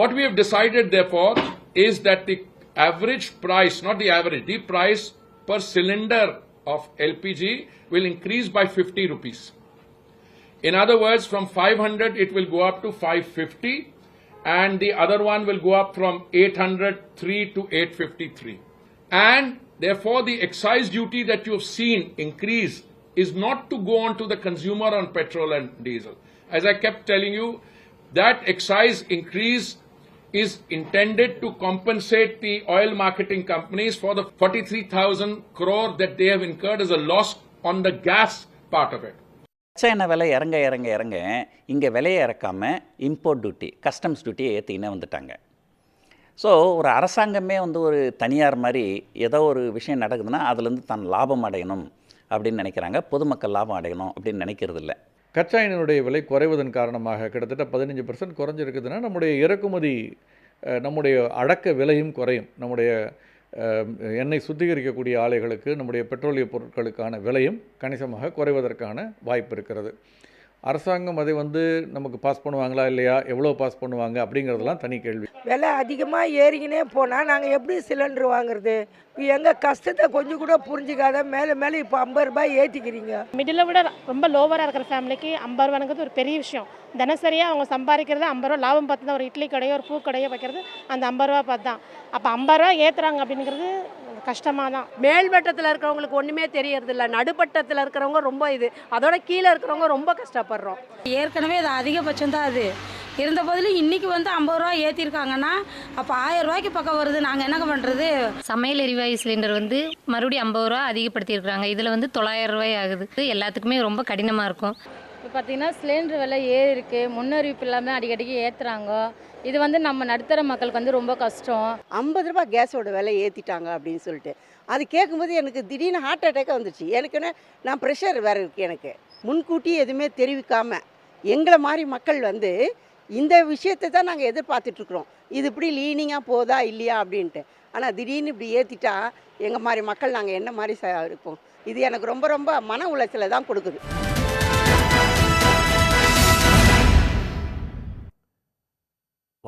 What we have decided, therefore, is that the average price, not the average, the price per cylinder of LPG will increase by 50 rupees. In other words, from 500 it will go up to 550, and the other one will go up from 803 to 853. And therefore, the excise duty that you have seen increase is not to go on to the consumer on petrol and diesel. As I kept telling you, that excise increase is intended to compensate the oil marketing companies for the 43,000 crore that they have incurred as a loss on the gas part of it. கச்சா எண்ணெய் விலை இறங்க இறங்க இறங்க இங்கே விலையை இறக்காமல் import duty, customs டியூட்டியை ஏற்றிக்கினே வந்துட்டாங்க. ஸோ ஒரு அரசாங்கமே ஒரு தனியார் மாதிரி ஏதோ ஒரு விஷயம் நடக்குதுன்னா அதுலேருந்து தான் லாபம் அடையணும் அப்படின்னு நினைக்கிறாங்க. பொதுமக்கள் லாபம் அடையணும் அப்படின்னு நினைக்கிறது இல்லை. கச்சா எண்ணெயினுடைய விலை குறைவதன் காரணமாக கிட்டத்தட்ட 15% குறைஞ்சிருக்குதுன்னா நம்முடைய இறக்குமதி, நம்முடைய அடக்க விலையும் குறையும். நம்முடைய எண்ணெய் சுத்திகரிக்கக்கூடிய ஆலைகளுக்கு, நம்முடைய பெட்ரோலிய பொருட்களுக்கான விலையும் கணிசமாக குறைவதற்கான வாய்ப்பு இருக்கிறது. அரசாங்கம் அதை நமக்கு பாஸ் பண்ணுவாங்களா இல்லையா, எவ்வளோ பாஸ் பண்ணுவாங்க அப்படிங்கிறதுலாம் தனி கேள்வி. விலை அதிகமாக ஏறிக்கினே போனால் நாங்கள் எப்படி சிலிண்டர் வாங்குறது? எங்கள் கஷ்டத்தை கொஞ்சம் கூட புரிஞ்சிக்காத மேலே மேலே இப்போ 50 ரூபாய் ஏற்றிக்கிறீங்க. மிடில் விட ரொம்ப லோவராக இருக்கிற ஃபேமிலிக்கு 50 ரூபாங்கிறது ஒரு பெரிய விஷயம். தினசரியாக அவங்க சம்பாதிக்கிறது 50 ரூபா லாபம் பார்த்து தான். ஒரு இட்லி கடையோ ஒரு பூ கடையோ வைக்கிறது அந்த 50 ரூபா பார்த்து தான். அப்போ 50 ரூபா ஏற்றுறாங்க அப்படிங்கிறது கஷ்டமாக தான். மேல்வட்டத்தில் இருக்கிறவங்களுக்கு ஒன்றுமே தெரியறதில்ல, நடுப்பட்டத்தில் இருக்கிறவங்க ரொம்ப அதோட கீழே இருக்கிறவங்க ரொம்ப கஷ்டப்படுறோம். ஏற்கனவே அது அதிகபட்சம் தான். அது இருந்த போதிலும் இன்றைக்கி 50 ரூபா ஏற்றிருக்காங்கன்னா அப்போ 1000 ரூபாய்க்கு பக்கம் வருது. நாங்கள் என்னங்க பண்ணுறது? சமையல் எரிவாயு சிலிண்டர் மறுபடியும் 50 ரூபா அதிகப்படுத்தியிருக்கிறாங்க. இதில் 900 ரூபாய் ஆகுது. எல்லாத்துக்குமே ரொம்ப கடினமாக இருக்கும். இப்போ பார்த்தீங்கன்னா சிலிண்டர் விலை ஏறி இருக்குது. முன்னறிவிப்பு இல்லாமல் அடிக்கடிக்கு ஏற்றுறாங்க. இது நம்ம நடுத்தர மக்களுக்கு ரொம்ப கஷ்டம். 50 ரூபாய் கேஸோட விலை ஏற்றிட்டாங்க அப்படின்னு சொல்லிட்டு அது கேட்கும்போது எனக்கு திடீர்னு ஹார்ட் அட்டாக்காக வந்துச்சு. எனக்குன்னு நான் ப்ரெஷர் வேறு இருக்குது. எனக்கு முன்கூட்டி எதுவுமே தெரிவிக்காமல் எங்களை மாதிரி மக்கள் இந்த விஷயத்தை தான் நாங்கள் எதிர்பார்த்துட்ருக்குறோம். இது இப்படி லீனிங்காக போதா இல்லையா அப்படின்ட்டு. ஆனால் திடீர்னு இப்படி ஏற்றிட்டா எங்கள் மாதிரி மக்கள் நாங்கள் என்ன மாதிரி இருப்போம்? இது எனக்கு ரொம்ப ரொம்ப மன உளைச்சலை தான் கொடுக்குது.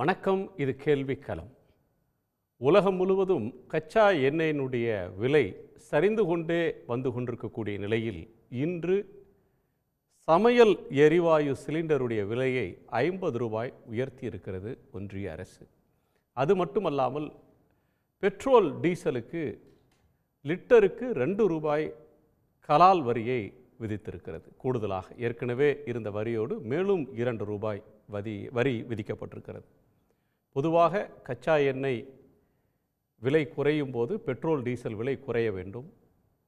வணக்கம், இது கேள்விக்களம். உலகம் முழுவதும் கச்சா எண்ணெயினுடைய விலை சரிந்து கொண்டே வந்து கொண்டிருக்கக்கூடிய நிலையில் இன்று சமையல் எரிவாயு சிலிண்டருடைய விலையை 50 ரூபாய் உயர்த்தி இருக்கிறது ஒன்றிய அரசு. அது மட்டுமல்லாமல் பெட்ரோல் டீசலுக்கு லிட்டருக்கு 2 ரூபாய் கலால் வரியை விதித்திருக்கிறது. கூடுதலாக ஏற்கனவே இருந்த வரியோடு மேலும் 2 ரூபாய் வரி விதிக்கப்பட்டிருக்கிறது. பொதுவாக கச்சா எண்ணெய் விலை குறையும் போது பெட்ரோல் டீசல் விலை குறைய வேண்டும்.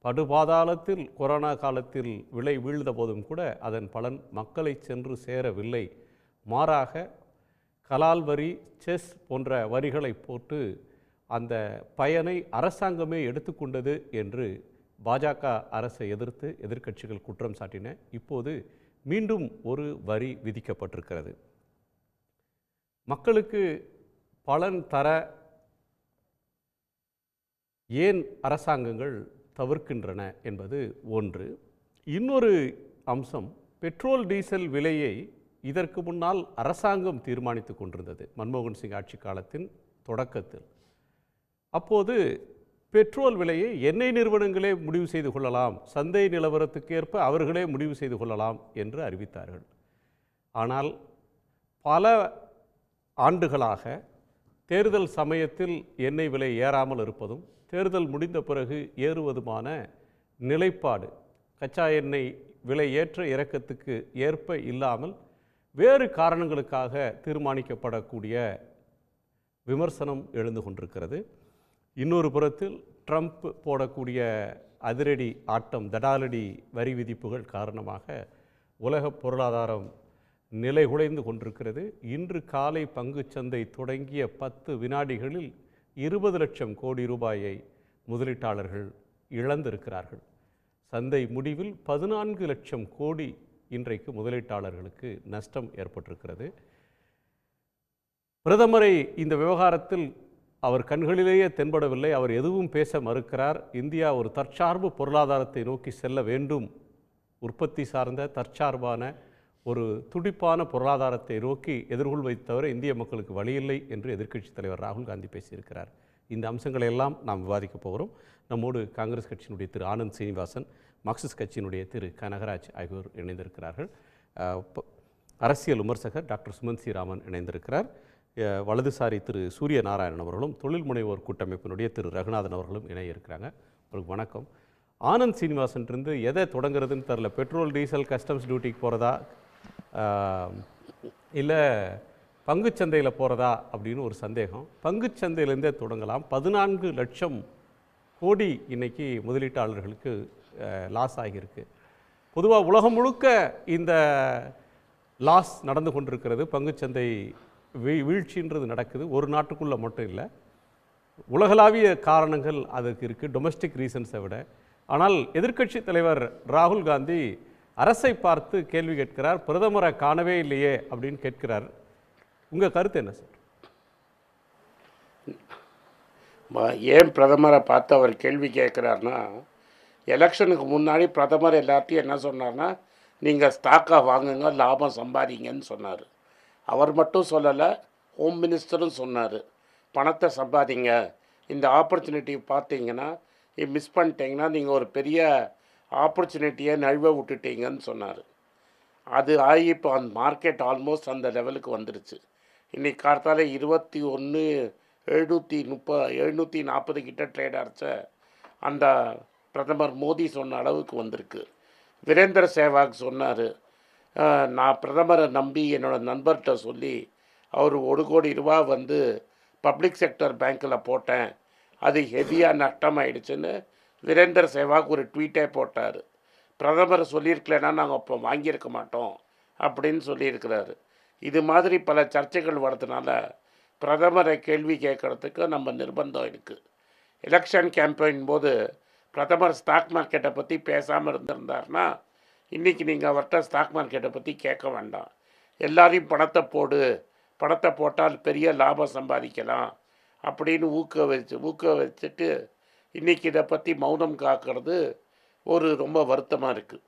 படுபாதாளத்தில் கொரோனா காலத்தில் விலை வீழ்ந்த போதும் கூட அதன் பலன் மக்களை சென்று சேரவில்லை. மாறாக கலால் வரி, செஸ் போன்ற வரிகளை போட்டு அந்த பயனை அரசாங்கமே எடுத்துக்கொண்டது என்று பாஜக அரசை எதிர்த்து எதிர்க்கட்சிகள் குற்றம் சாட்டின. இப்போது மீண்டும் ஒரு வரி விதிக்கப்பட்டிருக்கிறது. மக்களுக்கு பலன் தர ஏன் அரசாங்கங்கள் தவிர்க்கின்றன என்பது ஒன்று. இன்னொரு அம்சம், பெட்ரோல் டீசல் விலையை இதற்கு முன்னால் அரசாங்கம் தீர்மானித்து கொண்டிருந்தது மன்மோகன் சிங் ஆட்சி காலத்தின் தொடக்கத்தில். அப்போது பெட்ரோல் விலையை எண்ணெய் நிறுவனங்களே முடிவு செய்து கொள்ளலாம், சந்தை நிலவரத்துக்கு ஏற்ப அவர்களே முடிவு செய்து கொள்ளலாம் என்று அறிவித்தார்கள். ஆனால் பல ஆண்டுகளாக தேர்தல் சமயத்தில் எண்ணெய் விலை ஏறாமல் இருப்பதும் தேர்தல் முடிந்த பிறகு ஏறுவதுமான நிலைப்பாடு கச்சா எண்ணெய் விலை ஏற்ற இறக்கத்துக்கு ஏற்ப இல்லாமல் வேறு காரணங்களுக்காக தீர்மானிக்கப்படக்கூடிய விமர்சனம் எழுந்து கொண்டிருக்கிறது. இன்னொரு புறத்தில் ட்ரம்ப் போடக்கூடிய அதிரடி ஆட்டம், தடாலடி வரி விதிப்புகள் காரணமாக உலக பொருளாதாரம் நிலைகுலைந்து கொண்டிருக்கிறது. இன்று காலை பங்குச்சந்தை தொடங்கிய 10 வினாடிகளில் 20 லட்சம் கோடி ரூபாயை முதலீட்டாளர்கள் இழந்திருக்கிறார்கள். சந்தை முடிவில் 14 லட்சம் கோடி இன்றைக்கு முதலீட்டாளர்களுக்கு நஷ்டம் ஏற்பட்டிருக்கிறது. பிரதமரை இந்த விவகாரத்தில் அவர் கண்களிலேயே தென்படவில்லை. அவர் எதுவும் பேச மறுக்கிறார். இந்தியா ஒரு தற்சார்பு பொருளாதாரத்தை நோக்கி செல்ல வேண்டும், உற்பத்தி சார்ந்த தற்சார்பான ஒரு துடிப்பான பொருளாதாரத்தை நோக்கி எதிர்கொள்வதை தவிர இந்திய மக்களுக்கு வழியில்லை என்று எதிர்க்கட்சித் தலைவர் ராகுல் காந்தி பேசியிருக்கிறார். இந்த அம்சங்களை எல்லாம் நாம் விவாதிக்க போகிறோம். நம்மோடு காங்கிரஸ் கட்சியினுடைய திரு ஆனந்த் சீனிவாசன், மார்க்சிஸ்ட் கட்சியினுடைய திரு கனகராஜ் ஆகியோர் இணைந்திருக்கிறார்கள். அரசியல் விமர்சகர் டாக்டர் சுமந்த் சி ராமன் இணைந்திருக்கிறார். வலதுசாரி திரு சூரிய நாராயணன் அவர்களும், தொழில் முனைவோர் கூட்டமைப்பினுடைய திரு ரகுநாதன் அவர்களும் இணைய இருக்கிறாங்க. உங்களுக்கு வணக்கம். ஆனந்த் சீனிவாசன்ட்டு எதை தொடங்குறதுன்னு தெரில. பெட்ரோல், டீசல், கஸ்டம்ஸ் டியூட்டிக்கு போகிறதா, இல்லை பங்குச்சந்தையில் போகிறதா அப்படின்னு ஒரு சந்தேகம். பங்குச்சந்தையிலேருந்தே தொடங்கலாம். 14 லட்சம் கோடி இன்றைக்கி முதலீட்டாளர்களுக்கு லாஸ் ஆகியிருக்கு. பொதுவாக உலகம் முழுக்க இந்த லாஸ் நடந்து கொண்டிருக்கிறது. பங்குச்சந்தை வீழ்ச்சின்றது நடக்குது. ஒரு நாட்டுக்குள்ளே மட்டும் இல்லை, உலகளாவிய காரணங்கள் அதுக்கு இருக்குது, டொமஸ்டிக் ரீசன்ஸை விட. ஆனால் எதிர்க்கட்சி தலைவர் ராகுல் காந்தி அரசை பார்த்து கேள்வி கேட்கிறார். பிரதமரை காணவே இல்லையே அப்படின்னு கேட்கிறார். உங்கள் கருத்து என்ன சார்? ஏன் பிரதமரை பார்த்து அவர் கேள்வி கேட்குறாருன்னா, எலெக்ஷனுக்கு முன்னாடி பிரதமர் எல்லாத்தையும் என்ன சொன்னார்னா, நீங்கள் ஸ்டாக்காக வாங்குங்க, லாபம் சம்பாதிங்கன்னு சொன்னார். அவர் மட்டும் சொல்லலை, ஹோம் மினிஸ்டரும் சொன்னார், பணத்தை சம்பாதிங்க, இந்த ஆப்பர்ச்சுனிட்டி பார்த்தீங்கன்னா மிஸ் பண்ணிட்டீங்கன்னா நீங்கள் ஒரு பெரிய ஆப்பர்ச்சுனிட்டியை நழுவ விட்டுட்டீங்கன்னு சொன்னார். அது ஆகி இப்போ அந்த மார்க்கெட் ஆல்மோஸ்ட் அந்த லெவலுக்கு வந்துருச்சு. இன்றைக்கி காலத்தால் 21,740 கிட்ட ட்ரேட் ஆச்ச அந்த பிரதமர் மோடி சொன்ன அளவுக்கு வந்திருக்கு. வீரேந்திர சேவாக் சொன்னார், நான் பிரதமரை நம்பி என்னோடய நண்பர்கிட்ட சொல்லி அவர் 1 கோடி ரூபா வந்து பப்ளிக் செக்டர் பேங்க்கில் போட்டேன், அது ஹெவியாக நஷ்டமாயிடுச்சுன்னு வீரேந்திர சேவாக் ஒரு ட்வீட்டே போட்டார். பிரதமர் சொல்லியிருக்கலன்னா நாங்கள் இப்போ வாங்கியிருக்க மாட்டோம் அப்படின்னு சொல்லியிருக்கிறாரு. இது மாதிரி பல சர்ச்சைகள் வரதுனால பிரதமரை கேள்வி கேட்குறதுக்கு நம்ம நிர்பந்தம் இருக்குது. எலெக்ஷன் கேம்பெயின் போது பிரதமர் ஸ்டாக் மார்க்கெட்டை பற்றி பேசாமல் இருந்திருந்தார்னா இன்றைக்கி நீங்கள் அவர்கிட்ட ஸ்டாக் மார்க்கெட்டை பற்றி கேட்க வேண்டாம், எல்லாரையும் பணத்தை போட்டால் பெரிய லாபம் சம்பாதிக்கலாம் அப்படின்னு ஊக்குவிச்சுட்டு இன்றைக்கி இதை பற்றி மௌனம் காக்கிறது ஒரு ரொம்ப வருத்தமாக இருக்குது.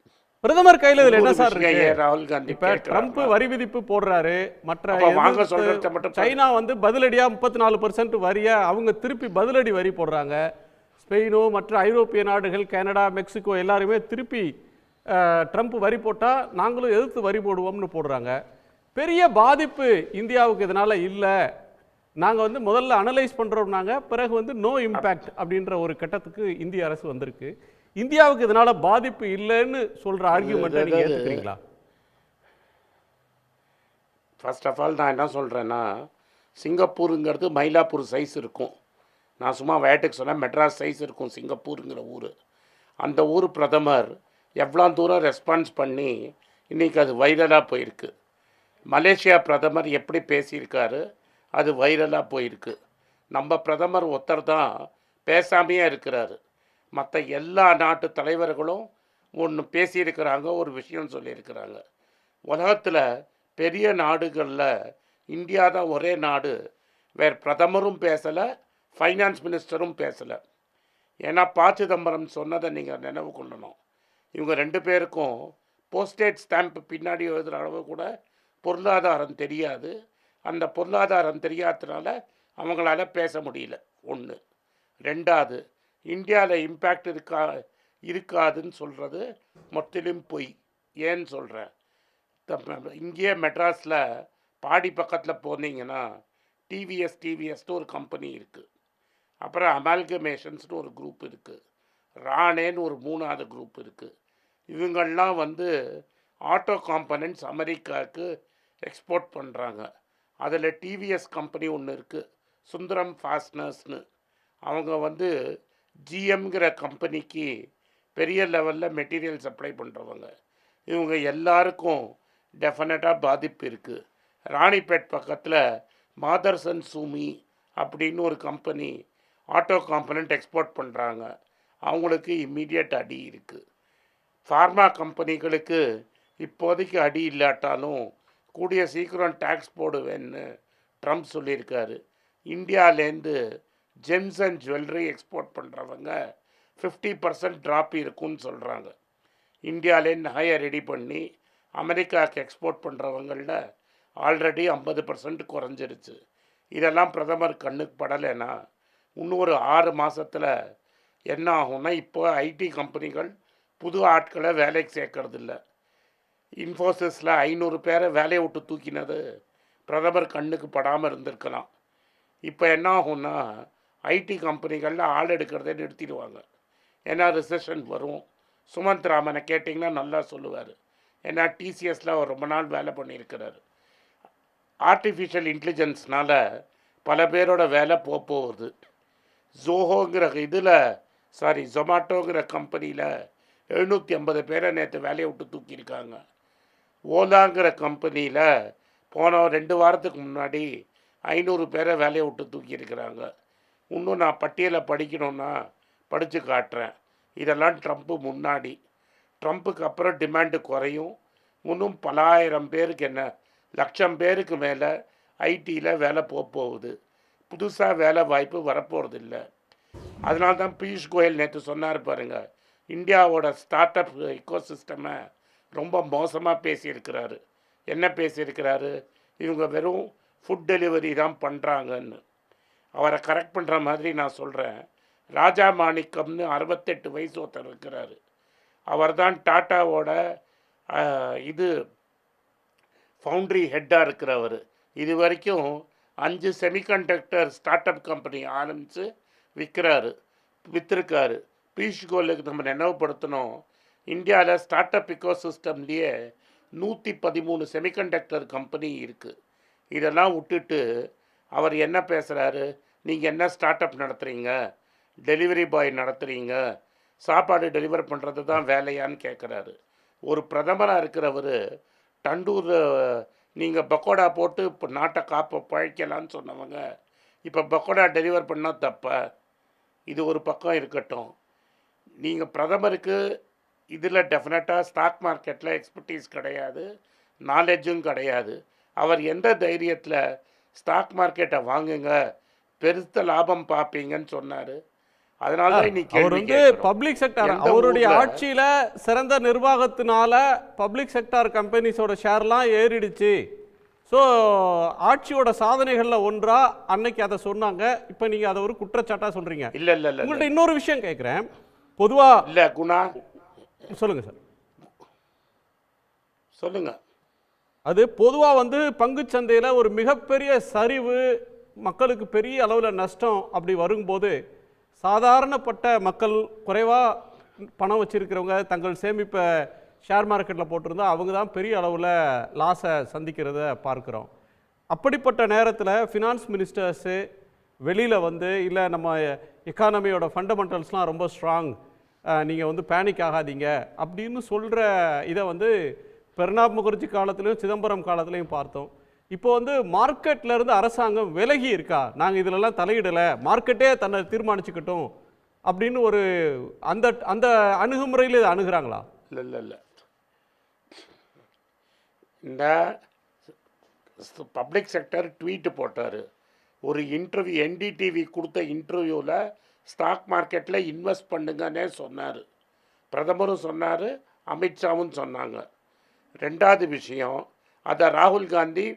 பிரதமர் கையில் இதில் என்ன சார் இருக்கு? ராகுல் காந்தி இப்போ ட்ரம்ப் வரி விதிப்பு போடுறாரு, மற்ற வாங்க சொல்கிறத மட்டும் சைனா வந்து பதிலடியாக 34% வரியை அவங்க திருப்பி பதிலடி வரி போடுறாங்க. ஸ்பெயினோ மற்ற ஐரோப்பிய நாடுகள், கனடா, மெக்சிகோ எல்லாருமே திருப்பி ட்ரம்ப் வரி போட்டால் நாங்களும் எதிர்த்து வரி போடுவோம்னு போடுறாங்க. பெரிய பாதிப்பு இந்தியாவுக்கு இதனால் இல்லை, நாங்கள் வந்து முதல்ல அனலைஸ் பண்ணுறோம்னாங்க, பிறகு வந்து நோ இம்பேக்ட் அப்படின்ற ஒரு கட்டத்துக்கு இந்திய அரசு வந்திருக்கு. இந்தியாவுக்கு இதனால் பாதிப்பு இல்லைன்னு சொல்கிற ஆர்கியூமெண்ட்டை நீங்கள் ஏற்றுக்கிறீங்களா? ஃபர்ஸ்ட் ஆஃப் ஆல் நான் என்ன சொல்கிறேன்னா, சிங்கப்பூருங்கிறது மயிலாப்பூர் சைஸ் இருக்கும். நான் சும்மா வேட்டுக்கு சொன்னேன், மெட்ராஸ் சைஸ் இருக்கும் சிங்கப்பூருங்கிற ஊர். அந்த ஊர் பிரதமர் எவ்வளோ தூரம் ரெஸ்பான்ஸ் பண்ணி இன்றைக்கி அது வைரலாக போயிருக்கு. மலேசியா பிரதமர் எப்படி பேசியிருக்காரு, அது வைரலாக போயிருக்கு. நம்ம பிரதமர் ஒருத்தர் தான் பேசாமையே இருக்கிறாரு. மற்ற எல்லா நாட்டு தலைவர்களும் ஒன்று பேசியிருக்கிறாங்க, ஒரு விஷயம் சொல்லியிருக்கிறாங்க. உலகத்தில் பெரிய நாடுகளில் இந்தியா தான் ஒரே நாடு வேறு பிரதமரும் பேசலை, ஃபைனான்ஸ் மினிஸ்டரும் பேசலை. ஏன்னா சிதம்பரம் சொன்னதை நீங்கள் நினைவு கொள்ளணும். இவங்க 2 பேருக்கும் போஸ்டேட் ஸ்டாம்ப் பின்னாடி எழுதுகிற அளவு கூட பொருளாதாரம் தெரியாது. அந்த பொருளாதாரம் தெரியாததுனால அவங்களால பேச முடியல. 1. 2வது, இந்தியாவில் இம்பேக்ட் இருக்காதுன்னு சொல்கிறது மொத்தலும் பொய். ஏன்னு சொல்கிறேன், இங்கேயே மெட்ராஸில் பாடி பக்கத்தில் போனீங்கன்னா டிவிஎஸ்னு ஒரு கம்பெனி இருக்குது, அப்புறம் அமால்கமேஷன்ஸ்னு ஒரு குரூப் இருக்குது, ராணேன்னு ஒரு 3வது குரூப் இருக்குது. இவங்கள்லாம் வந்து ஆட்டோ காம்பனன்ட்ஸ் அமெரிக்காவுக்கு எக்ஸ்போர்ட் பண்ணுறாங்க. அதில் டிவிஎஸ் கம்பெனி ஒன்று இருக்குது, சுந்தரம் ஃபாஸ்ட்னர்ஸ்னு. அவங்க வந்து ஜிஎம்ங்கிற கம்பெனிக்கு பெரிய லெவலில் மெட்டீரியல் சப்ளை பண்ணுறவங்க. இவங்க எல்லாருக்கும் டெஃபினட்டாக பாதிப்பு இருக்குது. ராணிப்பேட் பக்கத்தில் மாதர்சன் சூமி அப்படின்னு ஒரு கம்பெனி ஆட்டோ காம்பனண்ட் எக்ஸ்போர்ட் பண்ணுறாங்க, அவங்களுக்கு இம்மீடியட் அடி இருக்குது. ஃபார்மா கம்பெனிகளுக்கு இப்போதைக்கு அடி இல்லாட்டாலும் கூடிய சீக்கிரம் டேக்ஸ் போடுவேன்னு ட்ரம்ப் சொல்லியிருக்காரு. இந்தியாவிலேருந்து ஜெம்ஸ் அண்ட் ஜுவல்லரி எக்ஸ்போர்ட் பண்ணுறவங்க 50% ட்ராப் இருக்குன்னு சொல்கிறாங்க. இந்தியாவிலேருந்து நகையை ரெடி பண்ணி அமெரிக்காவுக்கு எக்ஸ்போர்ட் பண்ணுறவங்களில் ஆல்ரெடி 50% குறைஞ்சிருச்சு. இதெல்லாம் பிரதமர் கண்ணுக்கு படலைன்னா இன்னும் ஒரு 6 மாதத்தில் என்ன ஆகும்னா, இப்போ ஐடி கம்பெனிகள் புது ஆட்களை வேலைக்கு சேர்க்கறதில்ல. இன்ஃபோசிஸில் 500 பேரை வேலையை விட்டு தூக்கினது பிரதமர் கண்ணுக்கு படாமல் இருந்திருக்கலாம். இப்போ என்ன ஆகும்னா, ஐடி கம்பெனிகளில் ஆள் எடுக்கிறதே நிறுத்திடுவாங்க. ஏன்னா ரிசெஷன் வரும். சுமந்த் ராமனை கேட்டிங்கன்னா நல்லா சொல்லுவார். ஏன்னா டிசிஎஸில் அவர் ரொம்ப நாள் வேலை பண்ணியிருக்கிறாரு. ஆர்டிஃபிஷியல் இன்டெலிஜென்ஸ்னால் பல பேரோட வேலை போகுது. ஜோஹோங்கிற ஜொமாட்டோங்கிற கம்பெனியில் 750 பேரை நேற்று வேலையை விட்டு தூக்கியிருக்காங்க. ஓலாங்கிற கம்பெனியில் போன 2 வாரத்துக்கு முன்னாடி 500 பேரை வேலையை விட்டு தூக்கியிருக்கிறாங்க. இன்னும் நான் பட்டியலை படிக்கணுன்னா படித்து காட்டுறேன். இதெல்லாம் ட்ரம்ப்பு முன்னாடி. ட்ரம்ப்புக்கு அப்புறம் டிமாண்டு குறையும். இன்னும் பல ஆயிரம் பேருக்கு, என்ன லட்சம் பேருக்கு மேலே ஐடியில் வேலை போகுது. புதுசாக வேலை வாய்ப்பு வரப்போகிறதில்ல. அதனால தான் பியூஷ் கோயல் நேற்று சொன்னார் பாருங்கள், இந்தியாவோட ஸ்டார்ட் அப் எக்கோசிஸ்டமை ரொம்ப மோசமாக பேசியிருக்கிறாரு. என்ன பேசியிருக்கிறாரு? இவங்க வெறும் ஃபுட் டெலிவரி தான் பண்ணுறாங்கன்னு. அவரை கரெக்ட் பண்ணுற மாதிரி நான் சொல்கிறேன். ராஜா மாணிக்கம்னு 68 வயசு ஒருத்தர் இருக்கிறாரு. அவர் தான் டாட்டாவோட ஃபவுண்ட்ரி ஹெட்டாக இருக்கிறவர். இது வரைக்கும் 5 செமிகண்டக்டர் ஸ்டார்ட் அப் கம்பெனி ஆரம்பித்து விற்றுருக்காரு. பியூஷ் கோயலுக்கு நம்ம நினைவுபடுத்தணும், இந்தியாவில் ஸ்டார்ட் அப் இக்கோசிஸ்டம்லேயே 113 செமிகண்டக்டர் கம்பெனி இருக்குது. இதெல்லாம் விட்டுட்டு அவர் என்ன பேசுகிறாரு? நீங்கள் என்ன ஸ்டார்ட் அப் நடத்துகிறீங்க? டெலிவரி பாய் நடத்துகிறீங்க, சாப்பாடு டெலிவர் பண்ணுறது தான் வேலையான்னு கேட்குறாரு. ஒரு பிரதமராக இருக்கிறவர் டண்டூர் நீங்கள் பக்கோடா போட்டு இப்போ நாட்டை பழைக்கலான்னு சொன்னவங்க இப்போ பக்கோடா டெலிவர் பண்ணால் தப்பா? இது ஒரு பக்கம் இருக்கட்டும். நீங்கள் பிரதமருக்கு இதில் டெஃபினட்டாக ஸ்டாக் மார்க்கெட்டில் எக்ஸ்பர்டீஸ் கிடையாது, நாலேஜும் கிடையாது. அவர் எந்த தைரியத்தில் ஸ்டாக் மார்க்கெட்டை வாங்குங்க, பெருத்த லாபம் பார்ப்பீங்கன்னு சொன்னார். அதனால தான் இன்னைக்கு அவர் வந்து பப்ளிக் செக்டார், அவருடைய ஆட்சியில் சிறந்த நிர்வாகத்தினால பப்ளிக் செக்டார் கம்பெனிஸோட ஷேர்லாம் ஏறிடுச்சு. ஸோ ஆட்சியோட சாதனைகளில் ஒன்றா அன்னைக்கு அதை சொன்னாங்க. இப்போ நீங்கள் அதை ஒரு குற்றச்சாட்டாக சொல்கிறீங்க. இல்லை இல்லை இல்லை உங்கள்கிட்ட இன்னொரு விஷயம் கேட்குறேன். பொதுவாக இல்லை குணா, சொல்லுங்கள் சார். சொல்லுங்கள். அது பொதுவாக வந்து பங்குச்சந்தையில் ஒரு மிகப்பெரிய சரிவு, மக்களுக்கு பெரிய அளவில் நஷ்டம் அப்படி வரும்போது சாதாரணப்பட்ட மக்கள், குறைவாக பணம் வச்சுருக்கிறவங்க, தங்கள் சேமிப்பை ஷேர் மார்க்கெட்டில் போட்டிருந்தா அவங்க தான் பெரிய அளவில் லாஸை சந்திக்கிறத பார்க்குறோம். அப்படிப்பட்ட நேரத்தில் ஃபினான்ஸ் மினிஸ்டர்ஸு வெளியில் வந்து, இல்லை நம்ம எக்கானமியோட ஃபண்டமெண்டல்ஸ்லாம் ரொம்ப ஸ்ட்ராங், நீங்கள் வந்து பேனிக் ஆகாதீங்க அப்படின்னு சொல்கிற இதை வந்து பிரணாப் முகர்ஜி காலத்துலேயும் சிதம்பரம் காலத்துலேயும் பார்த்தோம். இப்போ வந்து மார்க்கெட்லேருந்து அரசாங்கம் விலகி இருக்கா? நாங்கள் இதிலெல்லாம் தலையிடலை, மார்க்கெட்டே தன்னை தீர்மானிச்சுக்கிட்டோம் அப்படின்னு ஒரு அந்த அந்த அணுகுமுறையில் இதை அணுகிறாங்களா? இல்லை இல்லை இல்லை இந்த பப்ளிக் செக்டர் ட்வீட்டு போட்டார். ஒரு இன்டர்வியூ, என்டிடிவி கொடுத்த இன்டர்வியூவில் ஸ்டாக் மார்க்கெட்டில் இன்வெஸ்ட் பண்ணுங்கன்னே சொன்னார். பிரதமரும் சொன்னார், அமித்ஷாவும் சொன்னாங்க. ரெண்டாவது விஷயம், அதை ராகுல் காந்தி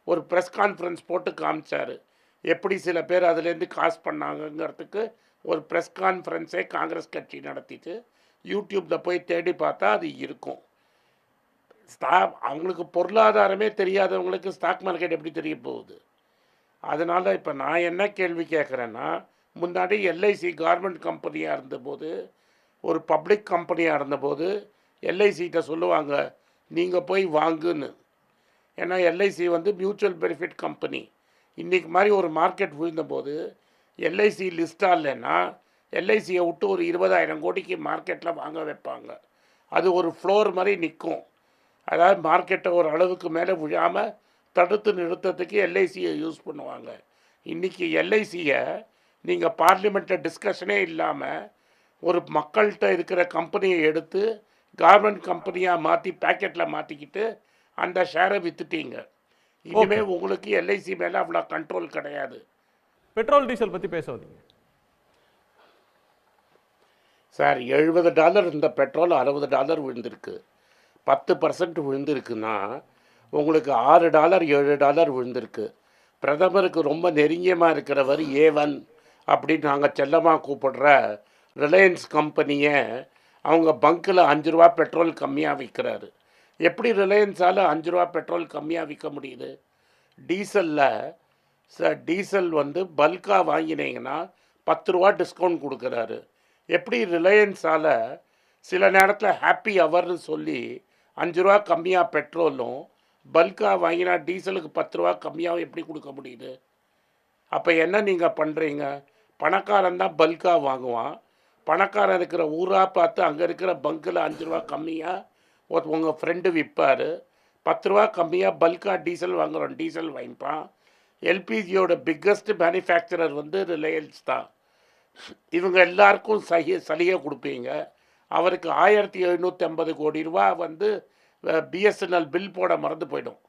ஒரு ப்ரெஸ் கான்ஃபரன்ஸ் போட்டு காமிச்சார். எப்படி சில பேர் அதுலேருந்து காசு பண்ணாங்கங்கிறதுக்கு ஒரு ப்ரெஸ் கான்ஃபரன்ஸே காங்கிரஸ் கட்சி நடத்திட்டு யூடியூப்பில் போய் தேடி பார்த்தா அது இருக்கும். அவங்களுக்கு பொருளாதாரமே தெரியாதவங்களுக்கு ஸ்டாக் மார்க்கெட் எப்படி தெரிய போகுது? அதனால் இப்போ நான் என்ன கேள்வி கேட்குறேன்னா, முன்னாடி எல்ஐசி கவர்மெண்ட் கம்பெனியாக இருந்தபோது, ஒரு பப்ளிக் கம்பெனியாக இருந்தபோது எல்ஐசிகிட்ட சொல்லுவாங்க நீங்கள் போய் வாங்குன்னு. ஏன்னா எல்ஐசி வந்து மியூச்சுவல் பெனிஃபிட் கம்பெனி. இன்றைக்கி மாதிரி ஒரு மார்க்கெட் விழுந்தபோது எல்ஐசி லிஸ்ட்டாக இல்லைன்னா எல்ஐசியை விட்டு ஒரு 20,000 கோடிக்கு மார்க்கெட்டில் வாங்க வைப்பாங்க. அது ஒரு ஃப்ளோர் மாதிரி நிற்கும். அதாவது மார்க்கெட்டை ஒரு அளவுக்கு மேலே விழாமல் தடுத்து நிறுத்தத்துக்கு எல்ஐசியை யூஸ் பண்ணுவாங்க. இன்றைக்கி எல்ஐசியை நீங்கள் பார்லிமெண்ட்டில் டிஸ்கஷனே இல்லாமல் ஒரு மக்கள்கிட்ட இருக்கிற கம்பெனியை எடுத்து கவர்மெண்ட் கம்பெனியாக மாற்றி பேக்கெட்டில் மாற்றிக்கிட்டு அந்த ஷேரை விற்றுட்டீங்க. இனிமேல் உங்களுக்கு எல்ஐசி மேலே அவ்வளோ கண்ட்ரோல் கிடையாது. பெட்ரோல் டீசல் பற்றி பேச வந்தீங்க சார். $70 இருந்த பெட்ரோல் $60 விழுந்திருக்கு. 10% விழுந்திருக்குன்னா உங்களுக்கு $6 $7 விழுந்திருக்கு. பிரதமருக்கு ரொம்ப நெருங்கியமாக இருக்கிறவர் A1 அப்படின்னு நாங்கள் செல்லமாக கூப்பிடுற ரிலையன்ஸ் கம்பெனியை அவங்க பங்க்கில் ₹5 பெட்ரோல் கம்மியாக விற்கிறாரு. எப்படி ரிலையன்ஸால் ₹5 பெட்ரோல் கம்மியாக விற்க முடியுது? டீசல் வந்து பல்காக வாங்கினீங்கன்னா ₹10 டிஸ்கவுண்ட் கொடுக்குறாரு. எப்படி ரிலையன்ஸால் சில நேரத்தில் ஹாப்பி ஹவர்னு சொல்லி ₹5 கம்மியாக பெட்ரோலும் பல்காக வாங்கினா டீசலுக்கு ₹10 கம்மியாக எப்படி கொடுக்க முடியுது? அப்போ என்ன நீங்கள் பண்ணுறீங்க? பணக்காரன் தான் பல்காக வாங்குவான். பணக்காரன் இருக்கிற ஊராக பார்த்து அங்கே இருக்கிற பங்கில் ₹5 கம்மியாக உங்கள் ஃப்ரெண்டு விற்பார். ₹10 கம்மியாக பல்காக டீசல் வாங்குகிறோம், டீசல் வாங்கிப்பான். எல்பிஜியோட பிக்கஸ்ட் மேனுஃபேக்சரர் வந்து ரிலையன்ஸ் தான். இவங்க எல்லாருக்கும் சலுகை கொடுப்பீங்க. அவருக்கு ₹1750 கோடி வந்து பிஎஸ்என்எல் பில் போட மறந்து போயிடும்.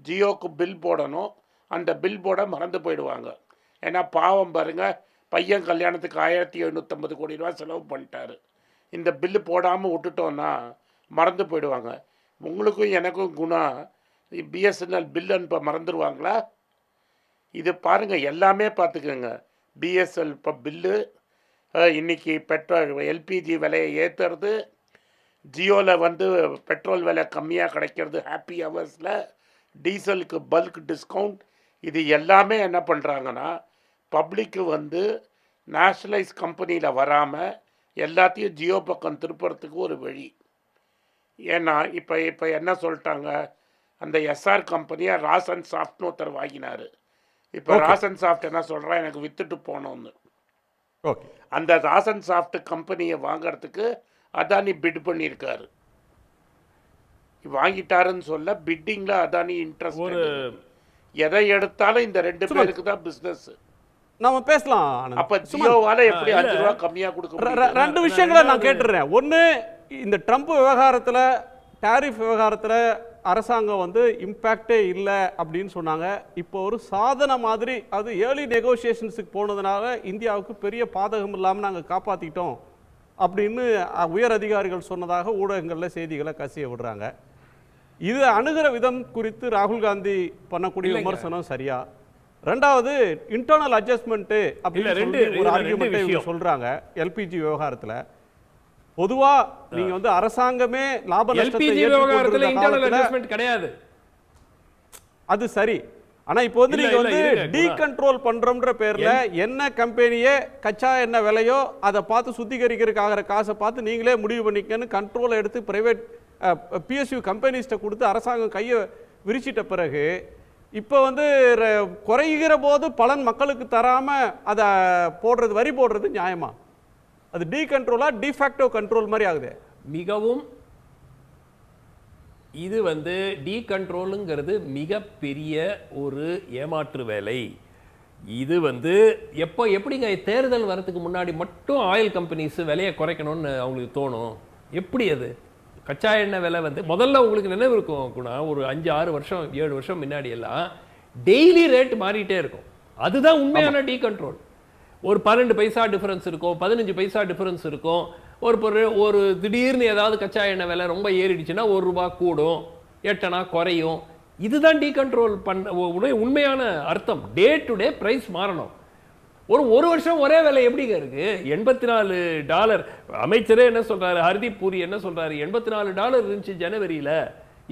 ஜியோக்கு பில் போடணும், அந்த பில் போட மறந்து போயிடுவாங்க. ஏன்னா பாவம் பாருங்கள், பையன் கல்யாணத்துக்கு ₹1750 கோடி செலவு பண்ணிட்டாரு. இந்த பில்லு போடாமல் விட்டுட்டோன்னா மறந்து போயிடுவாங்க. உங்களுக்கும் எனக்கும் குணம், பிஎஸ்என்எல் பில் அனுப்ப மறந்துடுவாங்களா? இது பாருங்கள், எல்லாமே பார்த்துக்கோங்க. பிஎஸ்எல் இப்போ பில்லு, இன்றைக்கி பெட்ரோல் எல்பிஜி விலையை ஏற்றுறது, ஜியோவில் வந்து பெட்ரோல் விலை கம்மியாக கிடைக்கிறது ஹாப்பி ஹவர்ஸில், டீசலுக்கு பல்க் டிஸ்கவுண்ட், இது எல்லாமே என்ன பண்ணுறாங்கன்னா பப்ளிக்கு வந்து நேஷ்னலைஸ் கம்பெனியில் வராமல் எல்லாத்தையும் ஜியோ பக்கம் திருப்புறத்துக்கு ஒரு வழி. ஏன்னா இப்போ என்ன சொல்லிட்டாங்க, அந்த எஸ்ஆர் கம்பெனியை ராசன் சாஃப்ட்னு ஒருத்தர் வாங்கினார். இப்போ ராசன் சாஃப்ட் என்ன சொல்கிறா, எனக்கு விற்றுட்டு போனோன்னு. அந்த ராசன் சாஃப்ட் கம்பெனியை வாங்கிறதுக்கு அதானி பிட் பண்ணியிருக்காரு. வாங்கிட்டாருன்னு சொல்ல, பிட்டிங்கில் அதானி இன்ட்ரெஸ்ட். எதை எடுத்தாலும் இந்த 2 பேருக்கு தான் பிஸ்னஸ். நம்ம பேசலாம். அப்போ ஜியோவால் எப்படி ₹5 கம்மியாக கொடுக்க முடியும்? 2 விஷயங்களை நான் கேட்டுறேன். ஒன்று, இந்த ட்ரம்ப் விவகாரத்தில், டாரிஃப் விவகாரத்தில் அரசாங்கம் வந்து இம்பேக்டே இல்லை அப்படின்னு சொன்னாங்க. இப்போ ஒரு சாதனை மாதிரி, அது ஏர்லி நெகோசியேஷன்ஸுக்கு போனதுனால இந்தியாவுக்கு பெரிய பாதகம் இல்லாமல் நாங்கள் காப்பாற்றிட்டோம் அப்படின்னு உயர் அதிகாரிகள் சொன்னதாக ஊடகங்களில் செய்திகளை கசிய விடுறாங்க. இது அணுகிற விதம் குறித்து ராகுல் காந்தி பண்ணக்கூடிய விமர்சனம் சரியா? ரெண்டாவது, இன்டர்னல் அட்ஜஸ்ட்மெண்ட்டு அப்படின்னு ஒரு ஆர்கியூமெண்ட்டை சொல்கிறாங்க எல்பிஜி விவகாரத்தில். பொதுவா நீங்க வந்து அரசாங்கமே லாப நஷ்டத்தை விவகாரத்துல இன்டர்னல் அட்ஜஸ்ட்மென்ட் கிடையாது, அது சரி. ஆனா இப்போ வந்து நீங்க வந்து டீகண்ட்ரோல் பண்றோம்ன்ற பேர்ல என்ன கம்பெனியே கச்சா என்ன விலையோ அதை பார்த்து சுத்திகரிக்கிறதுக்காக காசை பார்த்து நீங்களே முடிவு பண்ணிக்கன்னு கண்ட்ரோலை எடுத்து பிரைவேட் பிஎஸ்யூ கம்பெனிஸ்ட்டை கொடுத்து அரசாங்கம் கையை விரிச்சிட்ட பிறகு இப்போ வந்து குறைகிற போது பலன் மக்களுக்கு தராம அதை போடுறது, வரி போடுறது நியாயமா? அது டீகண்ட்ரோலா டிஃபேக்டோ கண்ட்ரோல் மாதிரி ஆகுது. மிகவும் இது வந்து டீகண்ட்ரோலுங்கிறது மிகப்பெரிய ஒரு ஏமாற்று வேலை. இது வந்து எப்படிங்க தேர்தல் வரதுக்கு முன்னாடி மட்டும் ஆயில் கம்பெனிஸ் விலையை குறைக்கணும்னு அவங்களுக்கு தோணும்? எப்படி அது? கச்சா எண்ணெய் விலை வந்து முதல்ல உங்களுக்கு நினைவு இருக்கும் குணா, ஒரு 5-6 வருஷம் 7 வருஷம் முன்னாடி எல்லாம் டெய்லி ரேட் மாறிட்டே இருக்கும். அதுதான் உண்மையான டீகண்ட்ரோல். ஒரு 12 பைசா டிஃபரன்ஸ் இருக்கும், 15 பைசா டிஃபரன்ஸ் இருக்கும். ஒரு திடீர்னு ஏதாவது கச்சா எண்ணெய் விலை ரொம்ப ஏறிடுச்சுன்னா ₹1 கூடும், 8 அணா குறையும். இதுதான் டீகண்ட்ரோல் பண்ண உண்மையான அர்த்தம். டே டு டே பிரைஸ் மாறணும். ஒரு வருஷம் ஒரே விலை எப்படிங்க இருக்கு? $84. அமைச்சரே என்ன சொல்றாரு, ஹர்தீப் பூரி என்ன சொல்றாரு, $84 இருந்துச்சு ஜனவரியில,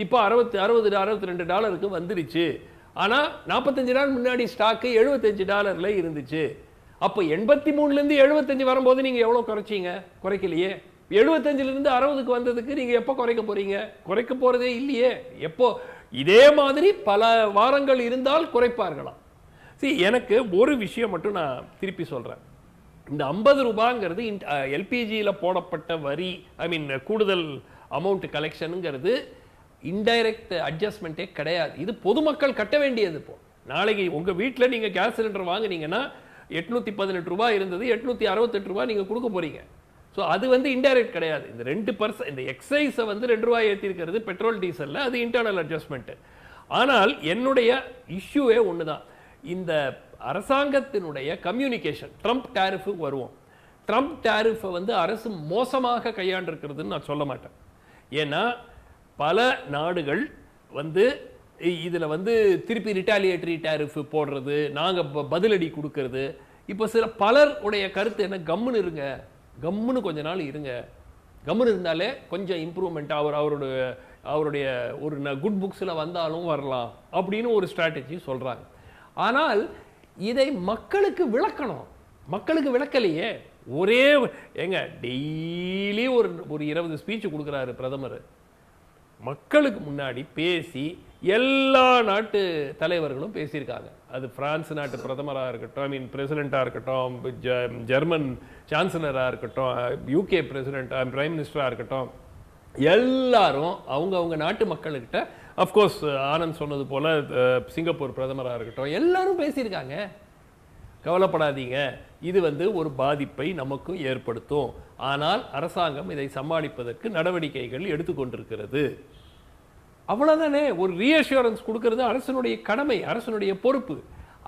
இப்போ $62 வந்துருச்சு. ஆனா 45 நாள் முன்னாடி ஸ்டாக்கு $75 இருந்துச்சு. அப்போ 83லேருந்து 75 வரும்போது நீங்க எவ்வளவு குறைச்சீங்க? குறைக்கலையே. 75லேருந்து 60க்கு வந்ததுக்கு நீங்க எப்போ குறைக்க போறீங்க? குறைக்க போறதே இல்லையே. எப்போ இதே மாதிரி பல வாரங்கள் இருந்தால் குறைப்பார்களாம். எனக்கு ஒரு விஷயம் மட்டும் நான் திருப்பி சொல்றேன். இந்த ₹50ங்கிறது எல்பிஜியில் போடப்பட்ட வரி, கூடுதல் அமௌண்ட் கலெக்ஷனுங்கிறது இன்டைரக்ட் அட்ஜஸ்ட்மெண்ட்டே கிடையாது. இது பொதுமக்கள் கட்ட வேண்டியது. இப்போ நாளைக்கு உங்க வீட்டில் நீங்க கேஸ் சிலிண்டர் வாங்கினீங்கன்னா ₹818 இருந்தது, ₹868 நீங்க கொடுக்க போறீங்க. ஸோ அது வந்து இன்டைரக்ட் கிடையாது. இந்த 2% இந்த எக்ஸைஸை வந்து ₹2 ஏற்றிருக்கிறது பெட்ரோல் டீசலில், அது இன்டர்னல் அட்ஜஸ்ட்மெண்ட்டு. ஆனால் என்னுடைய இஷ்யூவே ஒன்று தான். இந்த அரசாங்கத்தினுடைய கம்யூனிகேஷன், ட்ரம்ப் டேரிஃபுக்கு வருவோம். ட்ரம்ப் டேரிஃபை வந்து அரசு மோசமாக கையாண்டிருக்கிறதுன்னு நான் சொல்ல மாட்டேன். ஏன்னா பல நாடுகள் வந்து இதில் வந்து திருப்பி ரிட்டாலியேட்டரி டேரிஃப் போடுறது, நாங்கள் பதிலடி கொடுக்கறது. இப்போ பலர் உடைய கருத்து என்ன, கம்முன்னு இருங்க, கம்முன்னு கொஞ்ச நாள் இருங்க, கம்முன்னு இருந்தாலே கொஞ்சம் இம்ப்ரூவ்மெண்ட் அவருடைய ஒரு குட் புக்ஸில் வந்தாலும் வரலாம் அப்படின்னு ஒரு ஸ்ட்ராட்டஜி சொல்கிறாங்க. ஆனால் இதை மக்களுக்கு விளக்கணும். மக்களுக்கு விளக்கலையே. ஒரே டெய்லி ஒரு 20 ஸ்பீச் கொடுக்குறாரு பிரதமர். மக்களுக்கு முன்னாடி பேசி எல்லா நாட்டு தலைவர்களும் பேசியிருக்காங்க. அது பிரான்ஸ் நாட்டு பிரதமராக இருக்கட்டும், பிரசிடெண்ட்டாக இருக்கட்டும், ஜெர்மன் சான்சலராக இருக்கட்டும், யூகே பிரசிடெண்ட் பிரைம் மினிஸ்டராக இருக்கட்டும், எல்லாரும் அவங்க நாட்டு மக்கள்கிட்ட, அஃப்கோர்ஸ் ஆனந்த் சொன்னது போல் சிங்கப்பூர் பிரதமராக இருக்கட்டும், எல்லாரும் பேசியிருக்காங்க. கவலைப்படாதீங்க, இது வந்து ஒரு பாதிப்பை நமக்கும் ஏற்படுத்தும், ஆனால் அரசாங்கம் இதை சமாளிப்பதற்கு நடவடிக்கைகள் எடுத்துக்கொண்டிருக்கிறது. அவ்வளோதானே. ஒரு ரீஅஷூரன்ஸ் கொடுக்கறது அரசனுடைய கடமை, அரசனுடைய பொறுப்பு.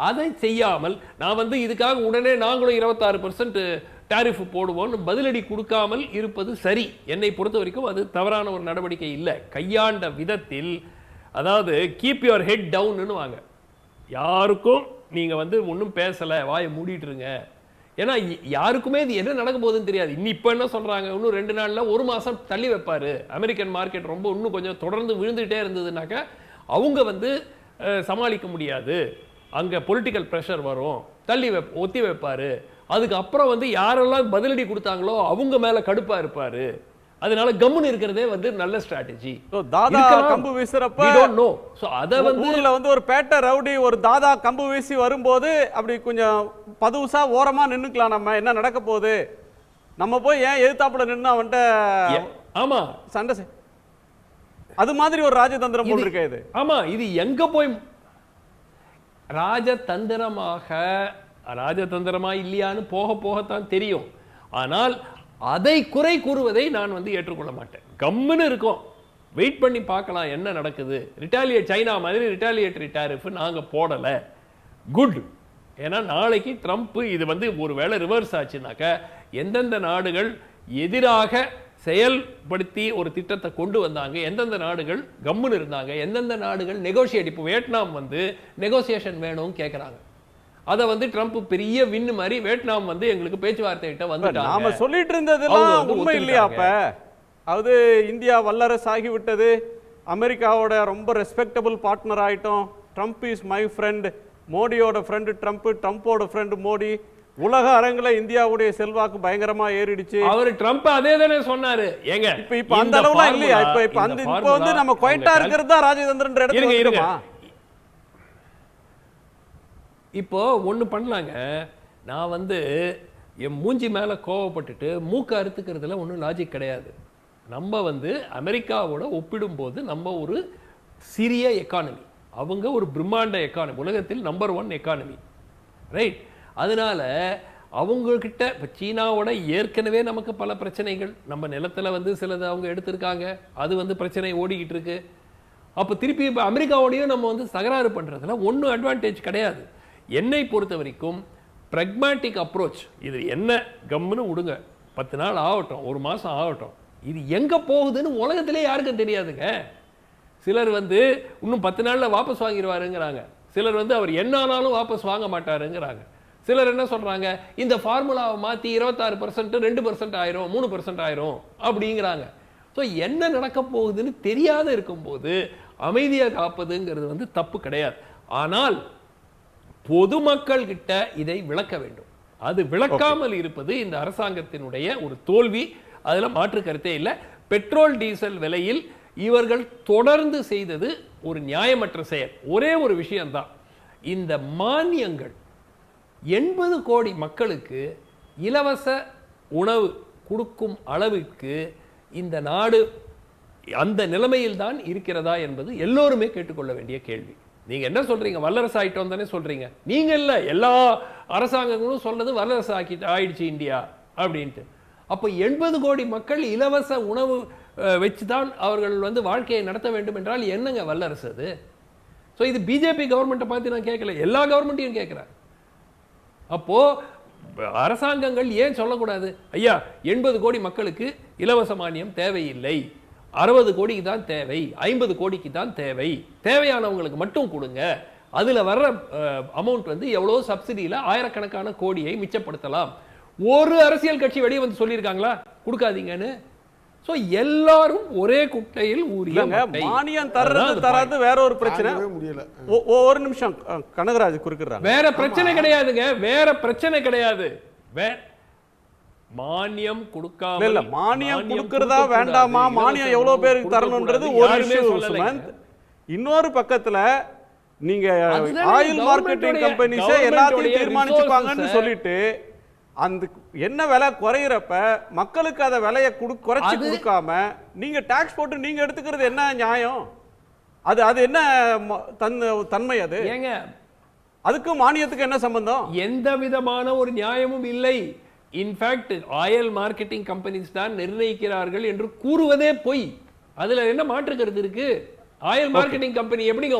அதை செய்யாமல் நான் வந்து இதுக்காக உடனே நாங்களும் 26% டாரிஃப் போடுவோம்னு பதிலடி கொடுக்காமல் இருப்பது சரி. என்னை பொறுத்த வரைக்கும் அது தவறான ஒரு நடவடிக்கை இல்லை. கையாண்ட விதத்தில், அதாவது கீப் யுவர் ஹெட் டவுன்னு வாங்க, யாருக்கும் நீங்கள் வந்து ஒன்றும் பேசலை, வாயை மூடிட்டுருங்க. ஏன்னா யாருக்குமே இது என்ன நடக்க போகுதுன்னு தெரியாது. இப்போ என்ன சொல்கிறாங்க, இன்னும் 2 நாளில் 1 மாதம் தள்ளி வைப்பார். அமெரிக்கன் மார்க்கெட் ரொம்ப இன்னும் கொஞ்சம் தொடர்ந்து விழுந்துகிட்டே இருந்ததுனாக்கா அவங்க வந்து சமாளிக்க முடியாது, அங்கே பொலிட்டிக்கல் ப்ரெஷர் வரும், ஒத்தி வைப்பார். அதுக்கப்புறம் வந்து யாரெல்லாம் பதிலடி கொடுத்தாங்களோ அவங்க மேலே கடுப்பாக இருப்பார். அதனால கம்முன்னு இருக்கிறதே வந்து நல்ல ஸ்ட்ராட்டஜி. தாதா கம்பு வீசுறப்ப அத வந்து ஊர்ல வந்து ஒரு பேட்டை ரவுடி ஒரு தாதா கம்பு வீசி வரும்போது அப்படி கொஞ்சம் பதுவுசா ஓரமா நின்னுக்கலாம். நம்ம என்ன நடக்க போகுது, நம்ம போய் ஏன் எதிர்த்தாப்புல நின்று அவன்கிட்ட ஆமா சண்டை அது மாதிரி ஒரு ராஜதந்திரம் போல் இருக்க இது. ஆமா, இது எங்க போய் ராஜதந்திரமா இல்லையான்னு போக போகத்தான் தெரியும். ஆனால் அதை குறை கூறுவதை நான் வந்து ஏற்றுக்கொள்ள மாட்டேன். கம்முன்னு இருக்கும், வெயிட் பண்ணி பார்க்கலாம் என்ன நடக்குது. சைனா மாதிரி ரிட்டாலியேட்டரி டாரிஃப் நாங்க போடல, குட். ஏன்னா நாளைக்கு ட்ரம்ப் இது வந்து ஒரு வேளை ரிவர்ஸ் ஆச்சுனாக்க எந்தெந்த நாடுகள் எதிராக செயல்படுத்தி ஒரு திட்டத்தை கொண்டு வந்தாங்க, எந்தெந்த நாடுகள் கம்முன்னு இருந்தாங்க, எந்தெந்த நாடுகள் நெகோசியேட். இப்போ வியட்நாம் வந்து நெகோசியேஷன் வேணும்னு கேட்குறாங்க. அதை வந்து ட்ரம்ப் பெரிய வின்னு மாதிரி வியட்நாம் வந்து எங்களுக்கு பேச்சுவார்த்தை கிட்ட வந்துட்டாங்க. நாம சொல்லிட்டு இருந்ததெல்லாம் உண்மை இல்லையா? அப்ப அது இந்தியா வல்லரசு ஆகிவிட்டது, அமெரிக்காவோட ரொம்ப ரெஸ்பெக்டபிள் பார்ட்னர் ஆயிட்டோம், ட்ரம்ப் இஸ் மை ஃப்ரெண்ட், மோடியோட ஃப்ரெண்ட் ட்ரம்ப், ட்ரம்ப்போட ஃப்ரெண்ட் மோடி, உலக அரங்குல இந்தியாவுடைய செல்வாக்கு பயங்கரமா ஏறிடுச்சு. அவர் ட்ரம்ப் அதே தானே சொன்னாரு. ஏங்க இப்ப அந்த அளவுல இல்லையா? இப்ப வந்து நம்ம குவைட்டா இருக்கிறது தான் ராஜதந்திரன்ற இடத்துல இருக்குமா? இப்போ ஒன்று பண்ணலாங்க, நான் வந்து என் மூஞ்சி மேலே கோவப்பட்டுட்டு மூக்க அறுத்துக்கிறதுல ஒன்றும் லாஜிக் கிடையாது. நம்ம வந்து அமெரிக்காவோட ஒப்பிடும்போது நம்ம ஒரு சிறிய எக்கானமி, அவங்க ஒரு பிரம்மாண்ட எக்கானமி, உலகத்தில் நம்பர் 1 எக்கானமி, ரைட்? அதனால அவங்கக்கிட்ட இப்போ சீனாவோட ஏற்கனவே நமக்கு பல பிரச்சனைகள், நம்ம நிலத்தில் வந்து சிலது அவங்க எடுத்திருக்காங்க, அது வந்து பிரச்சனை ஓடிக்கிட்டு இருக்கு. அப்போ திருப்பி இப்போ அமெரிக்காவோடையும் நம்ம வந்து தகராறு பண்ணுறதுல ஒன்றும் அட்வான்டேஜ் கிடையாது. என்னை பொறுத்த வரைக்கும் ப்ராக்மேட்டிக் அப்ரோச், இது என்ன கம்முன்னு விடுங்க, 10 நாள் ஆகட்டும், 1 மாதம் ஆகட்டும், இது எங்கே போகுதுன்னு உலகத்திலே யாருக்கும் தெரியாதுங்க. சிலர் வந்து இன்னும் 10 நாளில் வாபஸ் வாங்கிடுவாருங்கிறாங்க, சிலர் வந்து அவர் என்ன ஆனாலும் வாபஸ் வாங்க மாட்டாருங்கிறாங்க, சிலர் என்ன சொல்கிறாங்க, இந்த ஃபார்முலாவை மாற்றி 26%, 2% ஆயிரும், 3% ஆயிரும் அப்படிங்கிறாங்க. ஸோ என்ன நடக்க போகுதுன்னு தெரியாத இருக்கும்போது அமைதியாக காப்பதுங்கிறது வந்து தப்பு கிடையாது. ஆனால் பொதுமக்கள் கிட்ட இதை விளக்க வேண்டும். அது விளக்காமல் இருப்பது இந்த அரசாங்கத்தினுடைய ஒரு தோல்வி, அதில் மாற்று கருத்தே இல்லை. பெட்ரோல் டீசல் விலையில் இவர்கள் தொடர்ந்து செய்தது ஒரு நியாயமற்ற செயல். ஒரே ஒரு விஷயம்தான், இந்த மானியங்கள் 80 கோடி மக்களுக்கு இலவச உணவு கொடுக்கும் அளவுக்கு இந்த நாடு அந்த நிலைமையில் தான் இருக்கிறதா என்பது எல்லோருமே கேட்டுக்கொள்ள வேண்டிய கேள்வி. நீங்க என்ன சொல்றீங்க, வல்லரசு ஆயிட்டோம் தானே சொல்றீங்க. நீங்க இல்ல, எல்லா அரசாங்கங்களும் சொல்றது வல்லரசு ஆயிடுச்சு இந்தியா அப்படின்ட்டு. அப்போ 80 கோடி மக்கள் இலவச உணவு வச்சுதான் அவர்கள் வந்து வாழ்க்கையை நடத்த வேண்டும் என்றால் என்னங்க வல்லரசு அது? ஸோ இது பிஜேபி கவர்மெண்ட்டை பார்த்து நான் கேட்கல, எல்லா கவர்மெண்ட்டையும் கேட்குறேன். அப்போ அரசாங்கங்கள் ஏன் சொல்லக்கூடாது, ஐயா 80 கோடி மக்களுக்கு இலவச மானியம் தேவையில்லை, 60 கோடிக்கு தான் தேவை, 50 கோடிக்கு தான் தேவை, தேவையானவங்களுக்கு மட்டும் கொடுங்க, அதுல வர்ற அமௌண்ட் வந்து எவ்வளோ சப்சிடியில ஆயிரக்கணக்கான கோடியை மிச்சப்படுத்தலாம். ஒரு அரசியல் கட்சி வெளியே வந்து சொல்லியிருக்காங்களா கொடுக்காதீங்கன்னு? சோ எல்லாரும் ஒரே குட்டையில் ஊறிய மட்டை. மானியம் தராது வேற ஒரு பிரச்சனை. ஒரு நிமிஷம் கனகராஜ் குறுக்குறாங்க. வேற பிரச்சனை கிடையாதுங்க, வேற பிரச்சனை கிடையாது. மானியம் கொடுக்காம இல்ல மானியம் கொடுக்கறதா வேண்டாமா, மானியம் எவ்வளவு பேருக்கு தரணும்ன்றது ஒரு விஷயம். இன்னொரு பக்கத்துல நீங்க ஆயில் மார்க்கெட்டிங் கம்பெனிஸ் எல்லாத்தையும் தீர்மானிச்சுப்பாங்கன்னு சொல்லிட்டு அந்த என்ன விலை குறையிறப்ப மக்களுக்கு அத விலையை குறைச்சு கொடுக்காம நீங்க டாக்ஸ் போட்டு நீங்க எடுத்துக்கிறது என்ன நியாயம்? அது என்ன தன்மை? அது ஏங்க அதுக்கு மானியத்துக்கு என்ன சம்பந்தம்? எந்த விதமான ஒரு நியாயமும் இல்லை. இன்ஃபேக்ட் ஆயில் மார்க்கெட்டிங் கம்பெனிஸ் தான் நிர்ணயிக்கிறார்கள் என்று கூறுவதே பொய். அதுல என்ன மாற்று கருத்து இருக்கு? ஆயில் மார்க்கெட்டிங் கம்பெனி எப்படிங்க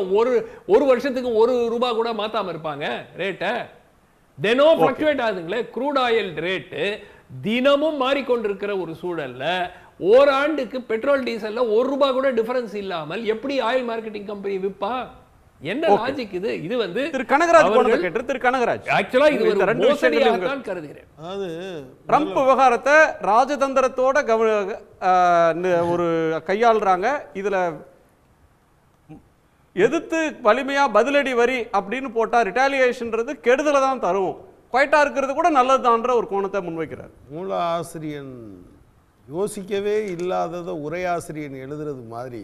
ஒரு வருஷத்துக்கு ₹1 கூட மாத்தாம இருப்பாங்க ரேட்டை? தினம் ஃப்ளக்சுவேட் ஆகுதுங்களே. க்ரூட் ஆயில் ரேட்டு தினமும் மாறிக்கொண்டிருக்கிற ஒரு சூழல்ல ஓராண்டுக்கு பெட்ரோல் டீசல்ல ₹1 கூட டிஃபரன்ஸ் இல்லாமல் எப்படி ஆயில் மார்க்கெட்டிங் கம்பெனி விற்பா? என்ன லாஜிக் இது? இது வந்து திரு கனகராஜ் ஆக்சுவலா இது ஒரு மோசடியாக தான் கருதுகிறேன். அதாவது ட்ரம்ப் விவகாரத்தை ராஜதந்திரத்தோட ஒரு கையாளுறாங்க. இதுல எதிர்த்து வலிமையா பதிலடி வரி அப்படின்னு போட்டா ரிட்டாலியேஷன்றது கெடுதலை தான் தரும், குவைட்டா இருக்கிறது கூட நல்லதுதான்ற ஒரு கோணத்தை முன்வைக்கிறார். மூல ஆசிரியன் யோசிக்கவே இல்லாததை உரையாசிரியன் எழுதுறது மாதிரி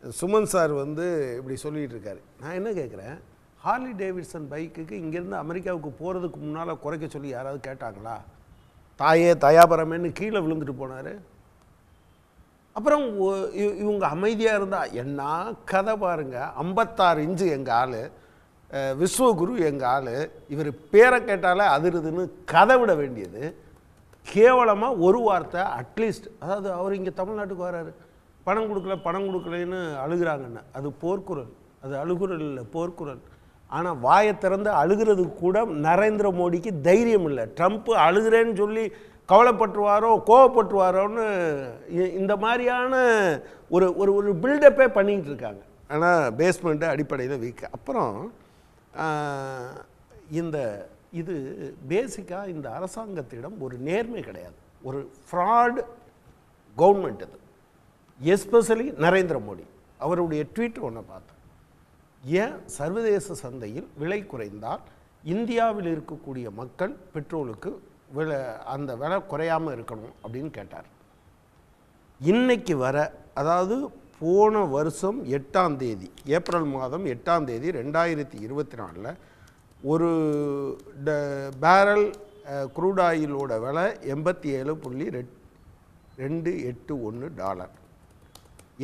சுமன் சார் வந்து இப்படி சொல்லிட்டு இருக்காரு. நான் என்ன கேட்குறேன், ஹார்லி டேவிட்சன் பைக்குக்கு இங்கேருந்து அமெரிக்காவுக்கு போகிறதுக்கு முன்னால் குறைக்க சொல்லி யாராவது கேட்டாங்களா? தாயே தயாபரமேன்னு கீழே விழுந்துட்டு போனார். அப்புறம் இவங்க அமைதியாக இருந்தால் என்ன கதை பாருங்க. 56 இன்ச்சு எங்கள் ஆள், விஸ்வகுரு எங்கள் ஆள், இவர் பேரை கேட்டாலே அதிருதுன்னு கதை விட வேண்டியது கேவலமாக ஒரு வார்த்தை அட்லீஸ்ட். அதாவது அவர் இங்கே தமிழ்நாட்டுக்கு வராரு, பணம் கொடுக்கலன்னு அழுகிறாங்கன்னு. அது போர்க்குரல், அது அழுகுரல் இல்லை, போர்க்குரல். ஆனால் வாயை திறந்து அழுகிறதுக்கு கூட நரேந்திர மோடிக்கு தைரியம் இல்லை. ட்ரம்ப் அழுகிறேன்னு சொல்லி கவலைப்பட்டுருவாரோ கோவப்பட்டுருவாரோன்னு இந்த மாதிரியான ஒரு ஒரு ஒரு பில்டப்பே பண்ணிகிட்டு இருக்காங்க. ஆனால் பேஸ்மெண்ட்டு அடிப்படையில் வீக். அப்புறம் இது பேசிக்காக இந்த அரசாங்கத்திடம் ஒரு நேர்மை கிடையாது, ஒரு ஃப்ராட் கவர்மெண்ட் இது. எஸ்பெஷலி நரேந்திர மோடி அவருடைய ட்வீட் ஒன்று பார்த்தேன். ஏன் சர்வதேச சந்தையில் விலை குறைந்தால் இந்தியாவில் இருக்கக்கூடிய மக்கள் பெட்ரோலுக்கு அந்த விலை குறையாமல் இருக்கணும் அப்படின்னு கேட்டார். இன்னைக்கு வர, அதாவது போன வருஷம் 8ஆம் தேதி, ஏப்ரல் மாதம் 8ஆம் தேதி 2024 ஒரு பேரல் க்ரூட் ஆயிலோட விலை $87.281.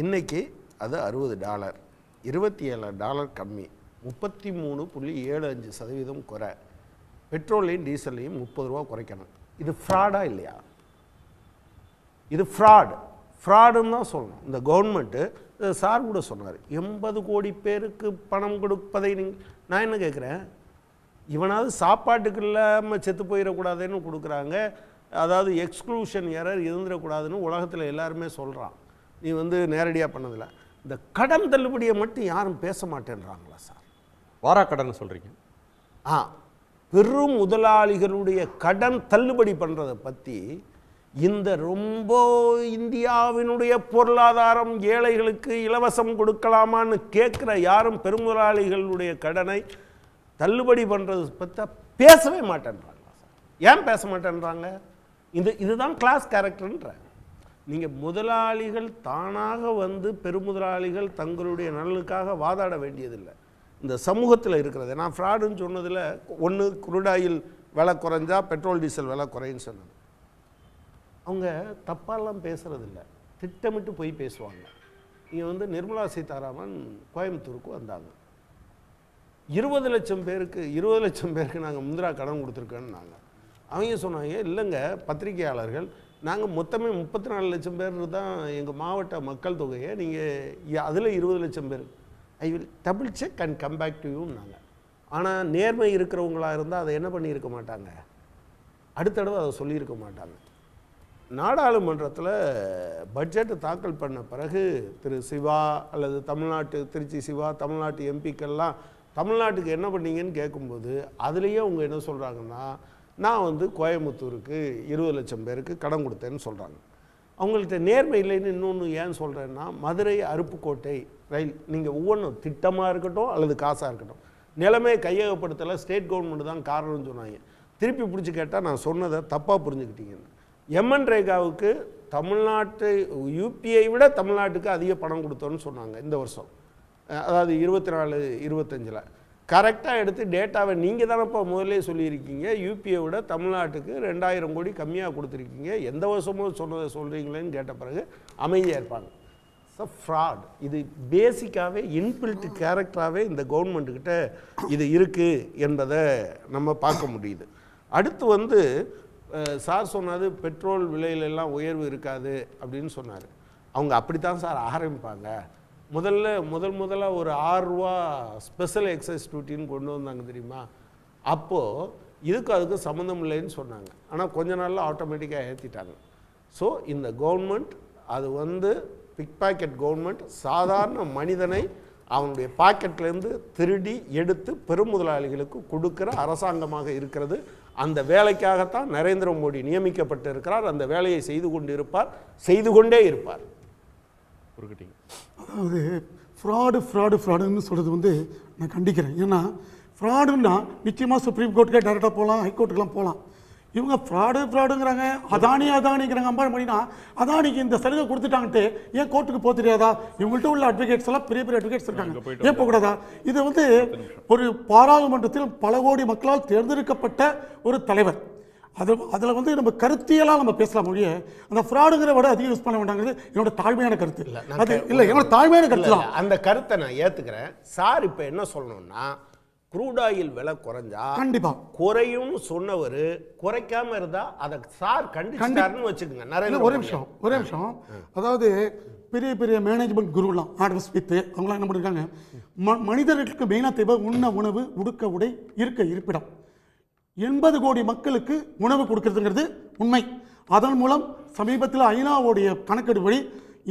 இன்னைக்கு அது $60, $27 கம்மி, 33.75% குறை. பெட்ரோலையும் டீசல்லையும் ₹30 குறைக்கணும். இது ஃப்ராடா இல்லையா? இது ஃப்ராடுன்னு தான் சொல்லணும். இந்த கவர்மெண்ட்டு சார் கூட சொன்னார், 80 கோடி பேருக்கு பணம் கொடுப்பதை நான் என்ன கேட்குறேன், இவனாவது சாப்பாட்டுக்கு இல்லாமல் செத்து போயிடக்கூடாதுன்னு கொடுக்குறாங்க. அதாவது எக்ஸ்க்ளூஷன் எரர் இருந்துடக்கூடாதுன்னு உலகத்தில் எல்லாருமே சொல்கிறான். நீ வந்து நேரடியாக பண்ணதில்லை. இந்த கடன் தள்ளுபடியை மட்டும் யாரும் பேச மாட்டேன்றாங்களா சார்? வாராக்கடன் சொல்கிறீங்க? பெரும் முதலாளிகளுடைய கடன் தள்ளுபடி பண்ணுறதை பற்றி இந்த ரொம்ப இந்தியாவினுடைய பொருளாதாரம் ஏழைகளுக்கு இலவசம் கொடுக்கலாமான்னு கேட்குற யாரும் பெருமுதலாளிகளுடைய கடனை தள்ளுபடி பண்ணுறது பற்றி பேசவே மாட்டேன்றாங்க. ஏன் பேச மாட்டேன்றாங்க? இதுதான் கிளாஸ் கேரக்டர்ன்ற. நீங்கள் முதலாளிகள் தானாக வந்து பெருமுதலாளிகள் தங்களுடைய நலனுக்காக வாதாட வேண்டியதில்லை. இந்த சமூகத்தில் இருக்கிறது, நான் ஃப்ராடுன்னு சொன்னதில் ஒன்று க்ரூட் ஆயில் விலை குறைஞ்சா பெட்ரோல் டீசல் விலை குறைன்னு சொன்னது. அவங்க தப்பாலாம் பேசுகிறதில்ல, திட்டமிட்டு போய் பேசுவாங்க. இங்கே வந்து நிர்மலா சீதாராமன் கோயம்புத்தூருக்கு வந்தாங்க. 20 லட்சம் பேருக்கு நாங்கள் முந்திரா கடன் கொடுத்துருக்கோன்னு நாங்கள். அவங்க சொன்னாங்க, இல்லைங்க பத்திரிகையாளர்கள், நாங்கள் மொத்தமே 34 லட்சம் பேர் தான் எங்கள் மாவட்ட மக்கள் தொகையை, நீங்கள் அதில் 20 லட்சம் பேர், I will double check and come back to யூன்னாங்க. ஆனால் நேர்மை இருக்கிறவங்களாக இருந்தால் அதை என்ன பண்ணியிருக்க மாட்டாங்க, அடுத்தடவை அதை சொல்லியிருக்க மாட்டாங்க. நாடாளுமன்றத்தில் பட்ஜெட்டை தாக்கல் பண்ண பிறகு திரு சிவா அல்லது திருச்சி சிவா தமிழ்நாட்டு எம்பிக்கெல்லாம் தமிழ்நாட்டுக்கு என்ன பண்ணீங்கன்னு கேட்கும்போது அதுலேயே அவங்க என்ன சொல்கிறாங்கன்னா, நான் கோயம்புத்தூருக்கு 20 லட்சம் பேருக்கு கடன் கொடுத்தேன்னு சொல்கிறாங்க. அவங்கள்ட்ட நேர்மை இல்லைன்னு இன்னொன்று ஏன் சொல்கிறேன்னா, மதுரை அருப்புக்கோட்டை ரயில் நீங்கள் ஒவ்வொன்றும் திட்டமாக இருக்கட்டும் அல்லது காசாக இருக்கட்டும், நிலைமை கையகப்படுத்தலை, ஸ்டேட் கவர்மெண்ட் தான் காரணம்னு சொன்னாங்க. திருப்பி பிடிச்சி கேட்டால் நான் சொன்னதை தப்பாக புரிஞ்சுக்கிட்டீங்கன்னு. எம்என் ரேகாவுக்கு தமிழ்நாட்டு யூபிஐ விட தமிழ்நாட்டுக்கு அதிக பணம் கொடுத்தோன்னு சொன்னாங்க இந்த வருஷம், அதாவது 24-25. கரெக்டாக எடுத்து டேட்டாவை நீங்கள் தானப்பா முதல்ல சொல்லியிருக்கீங்க, யூபிஐ விட தமிழ்நாட்டுக்கு 2000 கோடி கம்மியாக கொடுத்துருக்கீங்க, எந்த வருஷமும் சொன்னதை சொல்கிறீங்களேன்னு கேட்ட பிறகு அமைதியாக இருப்பாங்க. So fraud. இது பேசிக்காகவே இன்பில்ட் கேரக்டராகவே இந்த கவர்மெண்ட்டுக்கிட்ட இது இருக்குது என்பதை நம்ம பார்க்க முடியுது. அடுத்து சார் சொன்னது பெட்ரோல் விலையிலெல்லாம் உயர்வு இருக்காது அப்படின்னு சொன்னார். அவங்க அப்படித்தான் சார் ஆரம்பிப்பாங்க. முதலாக ஒரு 6 ரூபா ஸ்பெஷல் எக்ஸைஸ் டியூட்டின்னு கொண்டு வந்தாங்க தெரியுமா? அப்போது அதுக்கு சம்மந்தம் இல்லைன்னு சொன்னாங்க. ஆனால் கொஞ்ச நாளில் ஆட்டோமேட்டிக்காக ஏற்றிட்டாங்க. ஸோ இந்த கவர்மெண்ட் அது பிக் பாக்கெட் கவர்மெண்ட், சாதாரண மனிதனை அவனுடைய பாக்கெட்லேருந்து திருடி எடுத்து பெரும் முதலாளிகளுக்கு கொடுக்கிற அரசாங்கமாக இருக்கிறது. அந்த வேலைக்காகத்தான் நரேந்திர மோடி நியமிக்கப்பட்டு இருக்கிறார். அந்த வேலையை செய்து கொண்டே இருப்பார். அதாவது ஃப்ராடுன்னு சொல்கிறது நான் கண்டிக்கிறேன். ஏன்னா ஃப்ராடுன்னா நிச்சயமாக சுப்ரீம் கோர்ட்டுக்கே டைரெக்டாக போகலாம், ஹைகோர்ட்டுக்கெலாம் போகலாம். இவங்க ஃப்ராடுங்கிறாங்க, அதானிங்கிறாங்க. அம்பானினா அதானிக்கு இந்த சலுகை கொடுத்துட்டாங்கன்ட்டு ஏன் கோர்ட்டுக்கு போக தெரியாதா? இவங்கள்ட்ட உள்ள அட்வொகேட்ஸ் எல்லாம் பெரிய அட்வொகேட்ஸ் இருக்காங்க, ஏன் போகக்கூடாதா? இது ஒரு பாராளுமன்றத்தில் பல கோடி மக்களால் தேர்ந்தெடுக்கப்பட்ட ஒரு தலைவர். அதில் நம்ம கருத்தியெல்லாம் நம்ம பேசலாம் மொழியை, அந்த ஃப்ராடுங்கிற விட அதிகம் யூஸ் பண்ண வேண்டாங்கிறது என்னோட தாழ்மையான கருத்து. என்னோட தாழ்மையான கருத்து தான். அந்த கருத்தை நான் ஏற்றுக்கிறேன் சார். இப்போ என்ன சொல்லணும்னா, க்ரூட் ஆயில் விலை குறைஞ்சா கண்டிப்பா குறையும் சொன்னவர் குறைக்காம இருந்தா அதை சார் கண்டிப்பாருன்னு வச்சுக்கோங்க. ஒரே நிமிஷம். அதாவது பெரிய மேனேஜ்மெண்ட் குருலாம் ஆடர் ஸ்மித் அவங்களாம் என்ன பண்ணிருக்காங்க, மனிதர்களுக்கு மெயினாக தேவை உண்ண உணவு, உடுக்க உடை, இருக்க இருப்பிடம். 80 கோடி மக்களுக்கு உணவு கொடுக்கறதுங்கிறது உண்மை. அதன் மூலம் சமீபத்தில் ஐநாவுடைய கணக்கெடுப்படி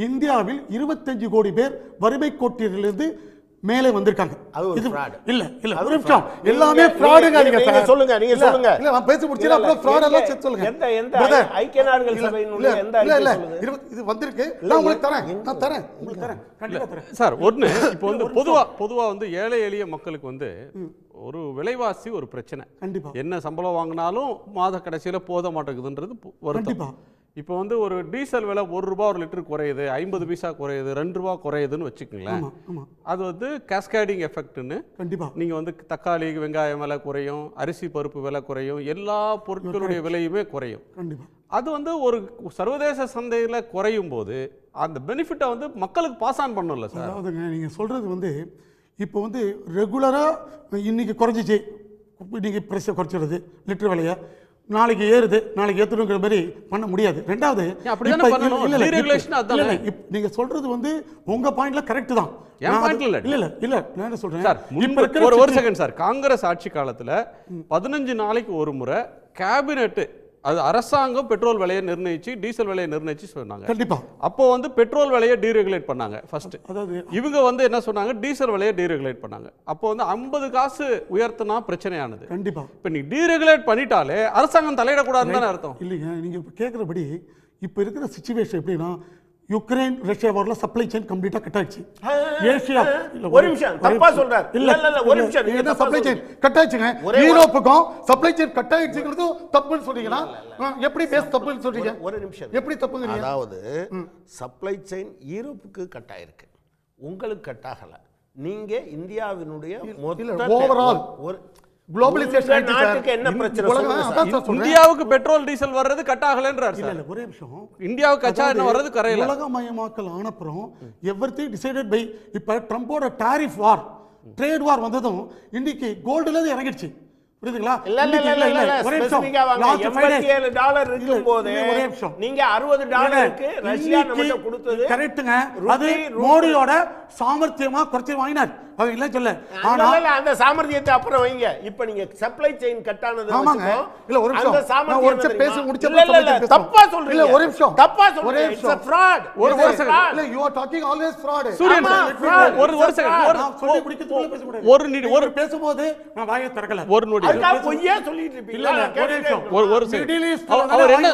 இந்தியாவில் 25 கோடி பேர் வறுமை கோட்டிலிருந்து மேலே வந்திருக்காங்க. ஒரு நிமிஷம், எல்லாமே ஃப்ராடுங்க. நீங்க சொல்லுங்க. இல்ல நான் பேசி முடிச்சா அப்புறம் ஃப்ராட் எல்லாம் செக் சொல்லுங்க. எந்த ஐக்கிய நாடுகள் சபையினுடைய எந்த இல்ல இது வந்திருக்கு, நான் உங்களுக்கு தரேன். கண்டிப்பா தரேன் சார். இப்போ பொதுவா ஏழை எளிய மக்களுக்கு ஒரு விலைவாசி ஒரு பிரச்சனை. கண்டிப்பா என்ன சம்பளம் வாங்கினாலும் மாத கடைசியில போத மாட்டேங்குதுன்றது வருத்தம். இப்போ ஒரு டீசல் விலை 1 ரூபா ஒரு லிட்டர் குறையுது, 50 பைசா குறையுது, 2 ரூபா குறையுதுன்னு வச்சுக்கோங்களேன். அது கேஸ்கேடிங் எஃபெக்ட்னு. கண்டிப்பா நீங்க தக்காளி வெங்காயம் விலை குறையும், அரிசி பருப்பு விலை குறையும், எல்லா பொருட்களுடைய விலையுமே குறையும். கண்டிப்பா அது ஒரு சர்வதேச சந்தையில் குறையும் போது அந்த பெனிஃபிட்டை மக்களுக்கு பாஸ் ஆன் பண்ணல சார். அதாவதுங்க நீங்க சொல்றது இப்போ ரெகுலராக இன்னைக்கு குறைஞ்சிச்சு, இன்னைக்கு ப்ரைஸை குறைச்சிடுறது லிட்டர் விலையை, நாளைக்கு ஏறுது, நாளைக்கு ஏற்றணுங்கிற மாதிரி பண்ண முடியாது. ரெண்டாவது நீங்க சொல்றது உங்க பாயிண்ட்ல கரெக்ட் தான். இல்ல நான் என்ன சொல்றேன், ஒரு செகண்ட் சார். காங்கிரஸ் ஆட்சி காலத்துல 15 நாளைக்கு ஒரு முறை கேபினெட், அது அரசாங்கம் பெட்ரோல் விலையை நிர்ணயிச்சு டீசல் விலையை நிர்ணயிச்சு சொன்னாங்க. கண்டிப்பா அப்போ பெட்ரோல் விலையை டீரெகுலேட் பண்ணாங்க ஃபர்ஸ்ட். அதாவது இவங்க என்ன சொன்னாங்க, டீசல் விலையை டீரெகுலேட் பண்ணாங்க. அப்போ 50 காசு உயர்த்தினா பிரச்சனையானது. கண்டிப்பா இப்போ நீ டீரெகுலேட் பண்ணிட்டாலே அரசாங்கம் தலையிடக்கூடாதுன்னு தானே அர்த்தம். இல்லைங்க, நீங்க கேட்குறபடி இப்போ இருக்கிற சிச்சுவேஷன் எப்படின்னா, யுக்ரைன் ரஷ்யா வார்ல சப்ளை செயின் கம்ப்ளீட்டா கட் ஆயிடுச்சு. ஏசியா ஒரு நிமிஷம் தப்பா சொல்றாரு. இல்ல ஒரு நிமிஷம், நீங்க என்ன சப்ளை செயின் கட் ஆயிடுச்சுங்க, யூரோப்புக்கும் சப்ளை செயின் கட் ஆயிடுச்சுங்கிறது தப்புன்னு சொல்றீங்கன்னா எப்படி பேச தப்புன்னு சொல்றீங்க? ஒரு நிமிஷம், எப்படி தப்புங்கறீங்க? அதாவது சப்ளை செயின் யூரோப்புக்கு கட் ஆயிருக்கு, உங்களுக்கு கட் ஆகல. நீங்க இந்தியாவினுடைய மொத்த ஓவரால் ஒரு குளோபலைசேஷன் நாட்டுக்கு என்ன பிரச்சனை சொல்லுங்க. இந்தியாவுக்கு பெட்ரோல் டீசல் வர்றது கட் ஆகலன்றார் சார். இல்ல ஒரே நிமிஷம், இந்தியாவுக்கு கச்சா எண்ணெய் வர்றது கரையில. உலகமயமாக்கல் ஆனப்புறம் எவரிதிங் டிசைடட் பை, இப்ப ட்ரம்போட டாரிஃப் வார், ட்ரேட் வார் வந்ததும் இன்னைக்கு கோல்டுல இருந்து இறங்கிடுச்சு. புரியுதுங்களா? இல்ல ஒரே நிமிஷம், $87 இருக்கும்போது நீங்க $60 ரஷ்யா நமக்கு கொடுத்தது கரெக்ட்டுங்க. அது மோடியோட சாமர்த்தியமா குறைச்சு வாங்கினார். அது இல்ல சொல்ல. ஆனா அந்த சாமர்த்தியத்தை அப்புறம் வைங்க. இப்போ நீங்க சப்ளை செயின் கட் ஆனது ஆமாங்க. இல்ல ஒரு நிமிஷம். நான் ஒரு நிமிஷம் பேசி முடிச்சப்ப தப்பா சொல்றீங்க. இல்ல ஒரு நிமிஷம். தப்பா சொல்றீங்க. It's a fraud. ஒரு செகண்ட். இல்ல you are talking always fraud. சூரியன் ஒரு செகண்ட். நான் சொல்லி முடிக்கிறதுக்குள்ள பேச முடியாது. ஒரு பேசும்போது நான் வாயை திறக்கல. ஒரு நொடி. அதுக்கு பொய்யா சொல்லிட்டு இருப்பீங்க. இல்ல ஒரு நிமிஷம். ஒரு செகண்ட். அவர் என்ன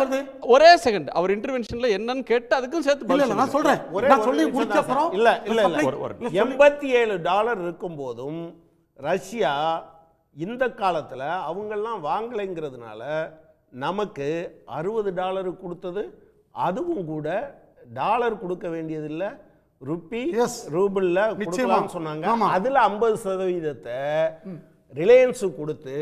ஒரே செகண்ட் அவர் இன்டர்வென்ஷன்ல என்னன்னு கேட்டு அதுக்கும் சேர்த்து பதில் இல்ல நான் சொல்றேன். நான் சொல்லி முடிச்ச அப்புறம் இல்ல $87 இருக்கும் போதும் ரஷ்யா இந்த காலத்துல அவங்கெல்லாம் வாங்கலைங்கிறதுனால நமக்கு $60 கொடுத்தது. அதுவும் கூட டாலர் கொடுக்க வேண்டியதில்லை, ருப்பி ரூபிள்ல கொடுக்கலாம்னு சொன்னாங்க. அதுல 50% ரிலையன்ஸ் கொடுத்து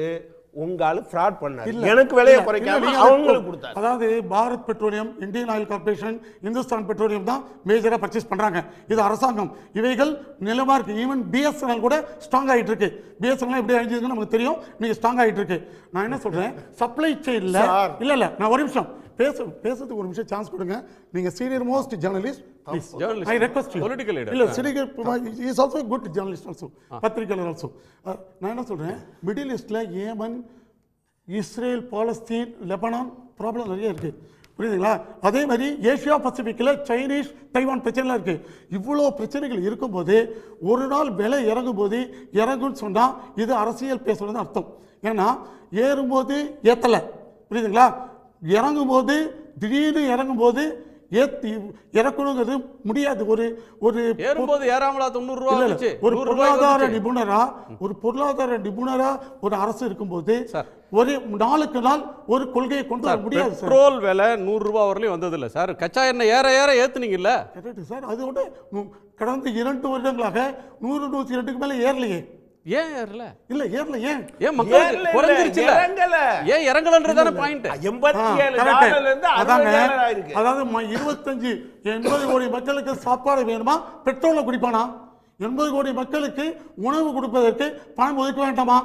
உங்கால ஃப்ராட் பண்ணாரு. எனக்கு விலையை குறைக்காம அவங்களுக்கு கொடுத்தாரு. அதாவது Bharat petroleum, Indian oil corporation, Hindustan petroleum தான் மேஜரா பர்ச்சேஸ் பண்றாங்க. இது அரசாங்கம். இவைகள் நிலமா இருக்கு. ஈவன் பிஎஸ்என்எல் கூட ஸ்ட்ராங் ஆயிட்டு இருக்கு. பிஎஸ்என்எல் எப்படி அழிஞ்சதுன்னு நமக்கு தெரியும். நீங்க ஸ்ட்ராங் ஆயிட்டு இருக்கு. நான் என்ன சொல்றேன், சப்ளை செயின்ல இல்ல நான் ஒரு நிமிஷம் பேசுறதுக்கு ஒரு நிமிஷம் சான்ஸ் கொடுங்க. நீங்க senior most journalist, please I request you. Political leader இல்ல, senior is also good journalist also, பத்திரிகையாளர் ஆல்சோ. நான் என்ன சொல்றேன், மிடில் ஈஸ்ட்ல Yemen, Israel, Palestine, Lebanon problem நிறைய இருக்கு. புரியுதுங்களா? அதே மாதிரி ஏஷியா பசிபிக்கில் சைனீஸ், தைவான் பிரச்சனைலாம் இருக்கு. இவ்வளோ பிரச்சனைகள் இருக்கும்போது ஒரு நாள் விலை இறங்கும் போது இறங்குன்னு சொன்னா இது அரசியல் பேசுறது அர்த்தம். ஏன்னா ஏறும்போது ஏத்தலை, புரியுதுங்களா? இறங்கும்போது திடீர்னு இறங்கும்போது இறக்கணுங்கிறது முடியாது. ஒரு ஏறும்போது ஏறாமலா 90 ரூபாய். ஒரு பொருளாதார நிபுணரா ஒரு அரசு இருக்கும்போது ஒரு நாளுக்கு நாள் ஒரு கொள்கையை கொண்டு வர முடியாது. பெட்ரோல் விலை 100 ரூபாய் வரலையும் வந்தது இல்லை சார். கச்சா எண்ணெய் ஏற ஏத்துனீங்கல்ல சார். அதோட கடந்த 2 வருடங்களாக 100-102க்கு மேல ஏறலையே. ஏன் ஏறல? இல்ல ஏறல. ஏன் மக்கள் குறைஞ்சிருச்சு? ஏன் இறங்கலன்றதான பாயிண்ட். $87 இருந்து $60 ஆயிருக்கு. அதாவது 80 கோடி மக்களுக்கு சாப்பாடு வேணுமா, பெட்ரோலை குடிப்பானா? 80 கோடி மக்களுக்கு உணவு கொடுப்பதற்கு பணம் ஒதுக்க வேண்டாமா?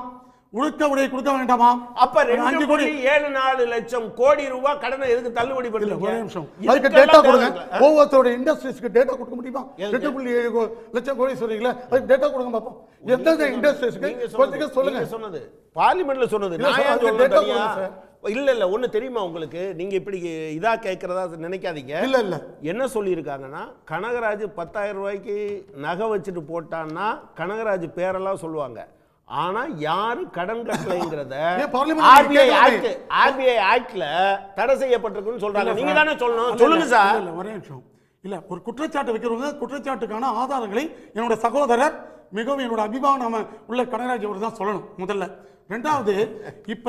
உடுக்க உடைய கொடுக்க வேண்டாமா? அப்ப 2.74 லட்சம் கோடி ரூபாய் கடனை எதுக்கு தள்ளுபடி பண்ணல? ஒரு நிமிஷம், அதுக்கு டேட்டா கொடுங்க. ஒவ்வொருத்தரோட இண்டஸ்ட்ரீஸ்க்கு டேட்டா கொடுக்க முடியுமா? 2.7 லட்சம் கோடி சொல்றீங்களா? அதுக்கு டேட்டா கொடுங்க பாப்போம். எந்தெந்த இண்டஸ்ட்ரீஸ்க்கு சொல்லுங்க. சொன்னது பார்லிமெண்ட்ல சொன்னது. இல்ல ஒண்ணு தெரியுமா உங்களுக்கு? நீங்க இப்படி இதா கேட்கறதா நினைக்காதீங்க. இல்ல என்ன சொல்லி இருக்காங்கன்னா, கனகராஜ் 10,000 ரூபாய்க்கு நகை வச்சுட்டு போட்டான்னா கனகராஜ் பேரெல்லாம் சொல்லுவாங்க. ஆனா யாரு கடன் கட்டலைங்கிறத ஆர்பிஐ ஆக்ட்ல தடை செய்யப்பட்டிருக்குன்னு சொல்றாங்க. நீங்க தானே சொல்லணும். சொல்லுங்க சார். ஒரே நிமிஷம். இல்ல ஒரு குற்றச்சாட்டு வைக்கிறவங்க குற்றச்சாட்டுக்கான ஆதாரங்களை என்னோட சகோதரர், மிகவும் என்னோட அபிமானம் உள்ள கனகராஜ் அவர் தான் சொல்லணும் முதல்ல. ரெண்டாவது, இப்ப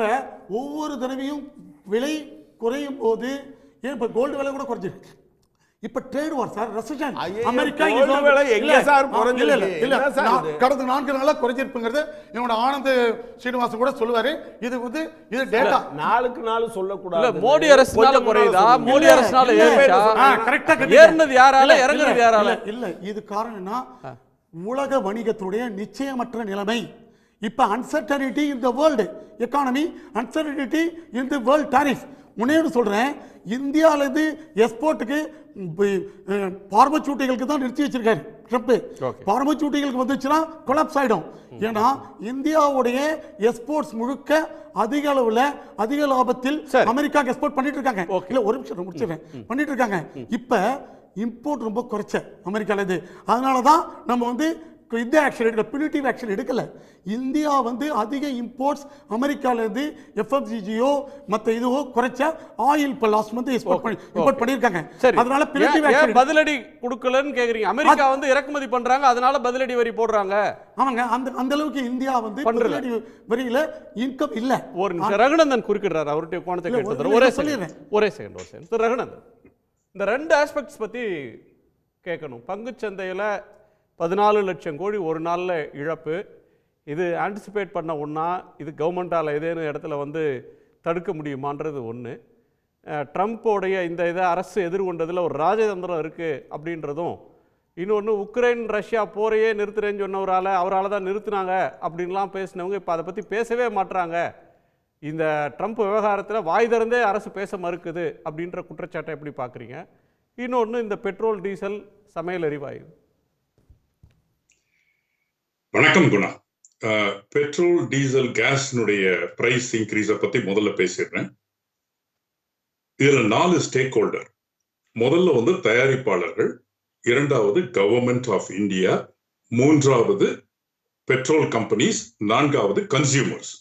ஒவ்வொரு தடவையும் விலை குறையும் போது ஏன் இப்ப கோல்டு விலை கூட குறைஞ்சிருக்கு. இப்ப ட்ரேட் வார் சார், ரெசிஷன், அமெரிக்கா கடந்த 4 நாளா குறைஞ்சிருப்புங்கிறது என்னோட ஆனந்த் ஸ்ரீனிவாசன் கூட சொல்லுவாரு. இது டேட்டா நாளுக்கு நாள் சொல்லக்கூடாது. மோடி அரசுனால குறையுதா, மோடி அரசுனால ஏறுச்சா? கரெக்ட்டா ஏறுனது யாரால, இறங்குறது யாரால? இல்ல இது காரணம்னா உலக வணிகத்துடைய நிச்சயமற்ற நிலைமை. இப்ப uncertainty in the world economy, uncertainty in the world tariff. முன்னேறு சொல்றேன், இந்தியாவிலிருந்து எக்ஸ்போர்ட்டுக்கு பார்மசூட்டிகளுக்கு தான் நிறுத்தி வச்சிருக்காரு ட்ரம்ப். பார்மசூட்டிகளுக்கு வந்துச்சுன்னா கொலாப்ஸ் ஆயிடும். ஏன்னா இந்தியாவுடைய எக்ஸ்போர்ட்ஸ் முழுக்க அதிக அளவுல அதிக லாபத்தில் அமெரிக்காக்கு எக்ஸ்போர்ட் பண்ணிட்டு இருக்காங்க. இல்ல ஒரு நிமிஷம் முடிச்சிடுறேன், பண்ணிட்டு இருக்காங்க. இப்ப இம்போர்ட் ரொம்ப குறைச்ச அமெரிக்கால இருந்து. அதனாலதான் நம்ம இந்த ஆக்ஷன் எடுக்கல, பினிட்டிவ் ஆக்ஷன் எடுக்கல. இந்தியா அதிக இம்போர்ட்ஸ் அமெரிக்கால இருந்து எஃப்எம்சிஜியோ மற்ற இதுவோ குறைச்ச ஆயில் இப்ப லாஸ்ட் மந்த் இம்போர்ட் பண்ணிருக்காங்க. அதனால பினிட்டிவ் ஆக்ஷன் பதிலடி கொடுக்கலன்னு கேக்குறீங்க. அமெரிக்கா இறக்குமதி பண்றாங்க, அதனால பதிலடி வரி போடுறாங்க. ஆமாங்க, அந்த அளவுக்கு இந்தியா பதிலடி வரியில இன்கம் இல்ல. ஒரு ரகுநந்தன் குறிப்பிடுறாரு, அவருடைய கோணத்தை கேட்டு ஒரே செகண்ட் ரகுநந்தன், இந்த 2 ஆஸ்பெக்ட்ஸ் பத்தி கேட்கணும். பங்குச்சந்தையில 14 லட்சம் கோடி ஒரு நாளில் இழப்பு. இது ஆன்டிசிபேட் பண்ண ஒன்றா, இது கவர்மெண்ட்டால் ஏதேனும் இடத்துல தடுக்க முடியுமான்றது ஒன்று. ட்ரம்ப்போடைய இந்த இதை அரசு எதிர்கொண்டதில் ஒரு ராஜதந்திரம் இருக்குது அப்படின்றதும் இன்னொன்று. உக்ரைன் ரஷ்யா போரையே நிறுத்துறேன்னு சொன்னவரால், அவரால் தான் நிறுத்தினாங்க அப்படின்லாம் பேசினவங்க இப்போ அதை பற்றி பேசவே மாட்டுறாங்க. இந்த ட்ரம்ப் விவகாரத்தில் வாய் திறந்தே அரசு பேச மறுக்குது அப்படின்ற குற்றச்சாட்டை எப்படி பார்க்குறீங்க? இன்னொன்று, இந்த பெட்ரோல், டீசல், சமையல் எரிவாயு. வணக்கம் குணா. பெட்ரோல், டீசல், கேஸ்னுடைய பிரைஸ் இன்க்ரீஸை பத்தி முதல்ல பேசிடுறேன். இதுல 4 ஸ்டேக் ஹோல்டர். முதல்ல தயாரிப்பாளர்கள், இரண்டாவது கவர்மெண்ட் ஆஃப் இந்தியா, மூன்றாவது பெட்ரோல் கம்பெனிஸ், நான்காவது கன்சியூமர்ஸ்.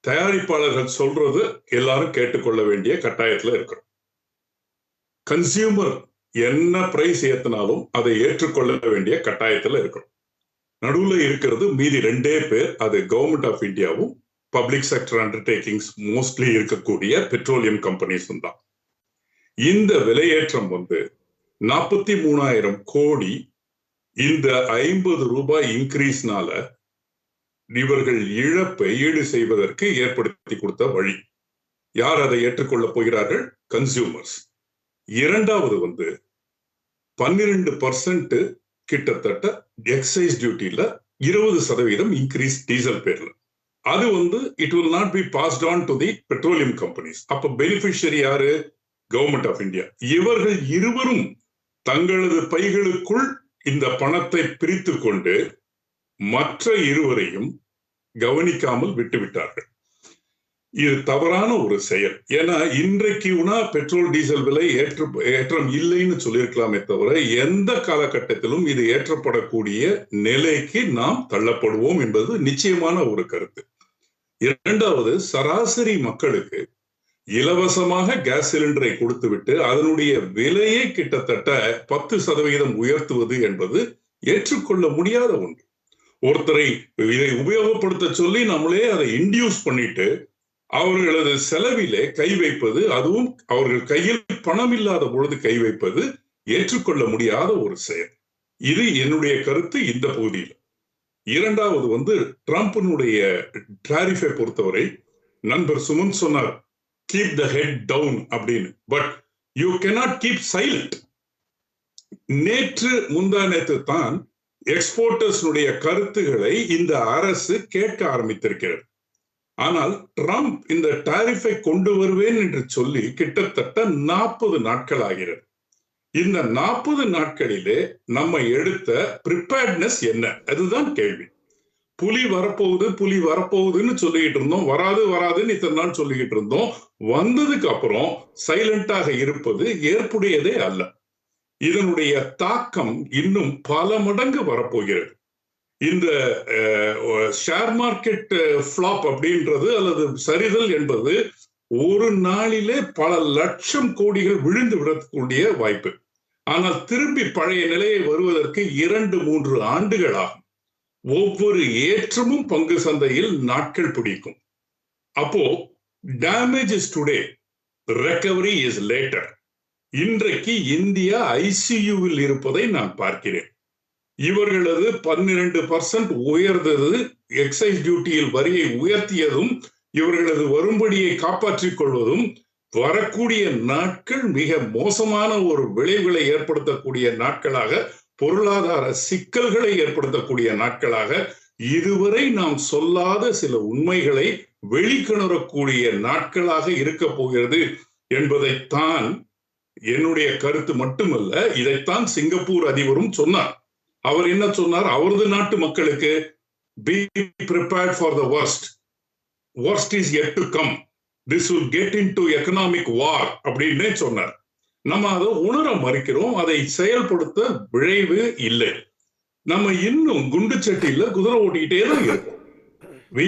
தயாரிப்பாளர்கள் சொல்றது எல்லாரும் கேட்டுக்கொள்ள வேண்டிய கட்டாயத்துல இருக்கிறோம். கன்சியூமர் என்ன பிரைஸ் ஏத்தினாலும் அதை ஏற்றுக்கொள்ள வேண்டிய கட்டாயத்துல இருக்கிறோம். நடுவில் இருக்கிறது மீதி 2 பேர். அது கவர்மெண்ட் ஆஃப் இந்தியாவும் பப்ளிக் செக்டர் அண்டர்டேக்கிங்ஸ் மோஸ்ட்லி இருக்கக்கூடிய பெட்ரோலியம் கம்பெனிஸும் தான். இந்த விலையேற்றம் 43,000 கோடி இந்த 50 ரூபாய் இன்க்ரீஸ்னால இவர்கள் இழப்பை ஈடு செய்வதற்கு ஏற்படுத்தி கொடுத்த வழி. யார் அதை ஏற்றுக்கொள்ள போகிறார்கள்? கன்சியூமர்ஸ். இரண்டாவது 12% கிட்டத்தட்ட எக்ஸைஸ் டியூட்டில 20% இன்க்ரீஸ் டீசல் பேர்ல. அது it will not be passed on to the petroleum companies. அப்ப பெனிஃபிஷியரி யாரு? Government of India. இவர்கள் இருவரும் தங்களது பைகளுக்குள் இந்த பணத்தை பிரித்து கொண்டு மற்ற இருவரையும் கவனிக்காமல் விட்டுவிட்டார்கள். இது தவறான ஒரு செயல். ஏன்னா இன்றைக்கு பெட்ரோல் டீசல் விலை ஏற்றம் இல்லைன்னு சொல்லியிருக்கலாமே தவிர எந்த காலகட்டத்திலும் இது ஏற்றப்படக்கூடிய நிலைக்கு நாம் தள்ளப்படுவோம் என்பது நிச்சயமான ஒரு கருத்து. இரண்டாவது, சராசரி மக்களுக்கு இலவசமாக கேஸ் சிலிண்டரை கொடுத்துவிட்டு அதனுடைய விலையை கிட்டத்தட்ட 10% உயர்த்துவது என்பது ஏற்றுக்கொள்ள முடியாத ஒன்று. ஒருத்தரை இதை உபயோகப்படுத்த சொல்லி நம்மளே அதை இன்டியூஸ் பண்ணிட்டு அவர்களது செலவிலே கை வைப்பது, அதுவும் அவர்கள் கையில் பணம் இல்லாத பொழுது கை வைப்பது ஏற்றுக்கொள்ள முடியாத ஒரு செயல். இது என்னுடைய கருத்து இந்த பகுதியில். இரண்டாவது ட்ரம்பினுடைய டாரிஃபை பொறுத்தவரை நண்பர் சுமன் சொன்னார், keep the head down அப்படின்னு. But you cannot keep silent. நேற்று முந்தானேத்து தான் எக்ஸ்போர்ட்டர்ஸ்னுடைய கருத்துக்களை இந்த அரசு கேட்க ஆரம்பித்திருக்கிறது. ஆனால் ட்ரம்ப் இந்த டாரிஃபை கொண்டு வருவேன் என்று சொல்லி கிட்டத்தட்ட 40 நாட்கள் ஆகிறது. இந்த 40 நாட்களிலே நம்ம எடுத்த ப்ரிப்பேர்ட்னஸ் என்ன? அதுதான் கேள்வி. புலி வரப்போகுதுன்னு சொல்லிக்கிட்டு இருந்தோம். வராதுன்னு இத்தனை நாள் சொல்லிக்கிட்டு இருந்தோம். வந்ததுக்கு அப்புறம் சைலண்டாக இருப்பது ஏற்புடையதே அல்ல. இதனுடைய தாக்கம் இன்னும் பல மடங்கு வரப்போகிறது. இந்த ஷேர் மார்க்கெட் ஃபிளாப் அப்படின்றது அல்லது சரிதல் என்பது ஒரு நாளிலே பல லட்சம் கோடிகள் விழுந்து விடக்கூடிய வாய்ப்பு. ஆனால் திரும்பி பழைய நிலையை வருவதற்கு 2-3 ஆண்டுகள் ஆகும். ஒவ்வொரு ஏற்றமும் பங்கு சந்தையில் நாட்கள் பிடிக்கும். அப்போ damage is today, recovery is later. இன்றைக்கு இந்தியா ஐசியூவில் இருப்பதை நான் பார்க்கிறேன். இவர்களது 12% உயர்ந்தது, எக்ஸைஸ் டியூட்டியில் வரியை உயர்த்தியதும், இவர்களது வரும்படியை காப்பாற்றிக் கொள்வதும் வரக்கூடிய நாட்கள் மிக மோசமான ஒரு விளைவுகளை ஏற்படுத்தக்கூடிய நாட்களாக, பொருளாதார சிக்கல்களை ஏற்படுத்தக்கூடிய நாட்களாக, இதுவரை நாம் சொல்லாத சில உண்மைகளை வெளிக்கொணரக்கூடிய நாட்களாக இருக்க போகிறது என்பதைத்தான் என்னுடைய கருத்து மட்டுமல்ல, இதைத்தான் சிங்கப்பூர் அதிபரும் சொன்னார். அவர் என்ன சொன்னார்? அவரது நாட்டு மக்களுக்கு be prepared for the worst is yet to come, this will get into economic war அப்படின்னே சொன்னார். நம்ம அதை உணர மறுக்கிறோம். அதை செயல்படுத்த விளைவு இல்லை. நம்ம இன்னும் குண்டு சட்டியில குதிரை ஓட்டிக்கிட்டே தான் இருக்கோம். we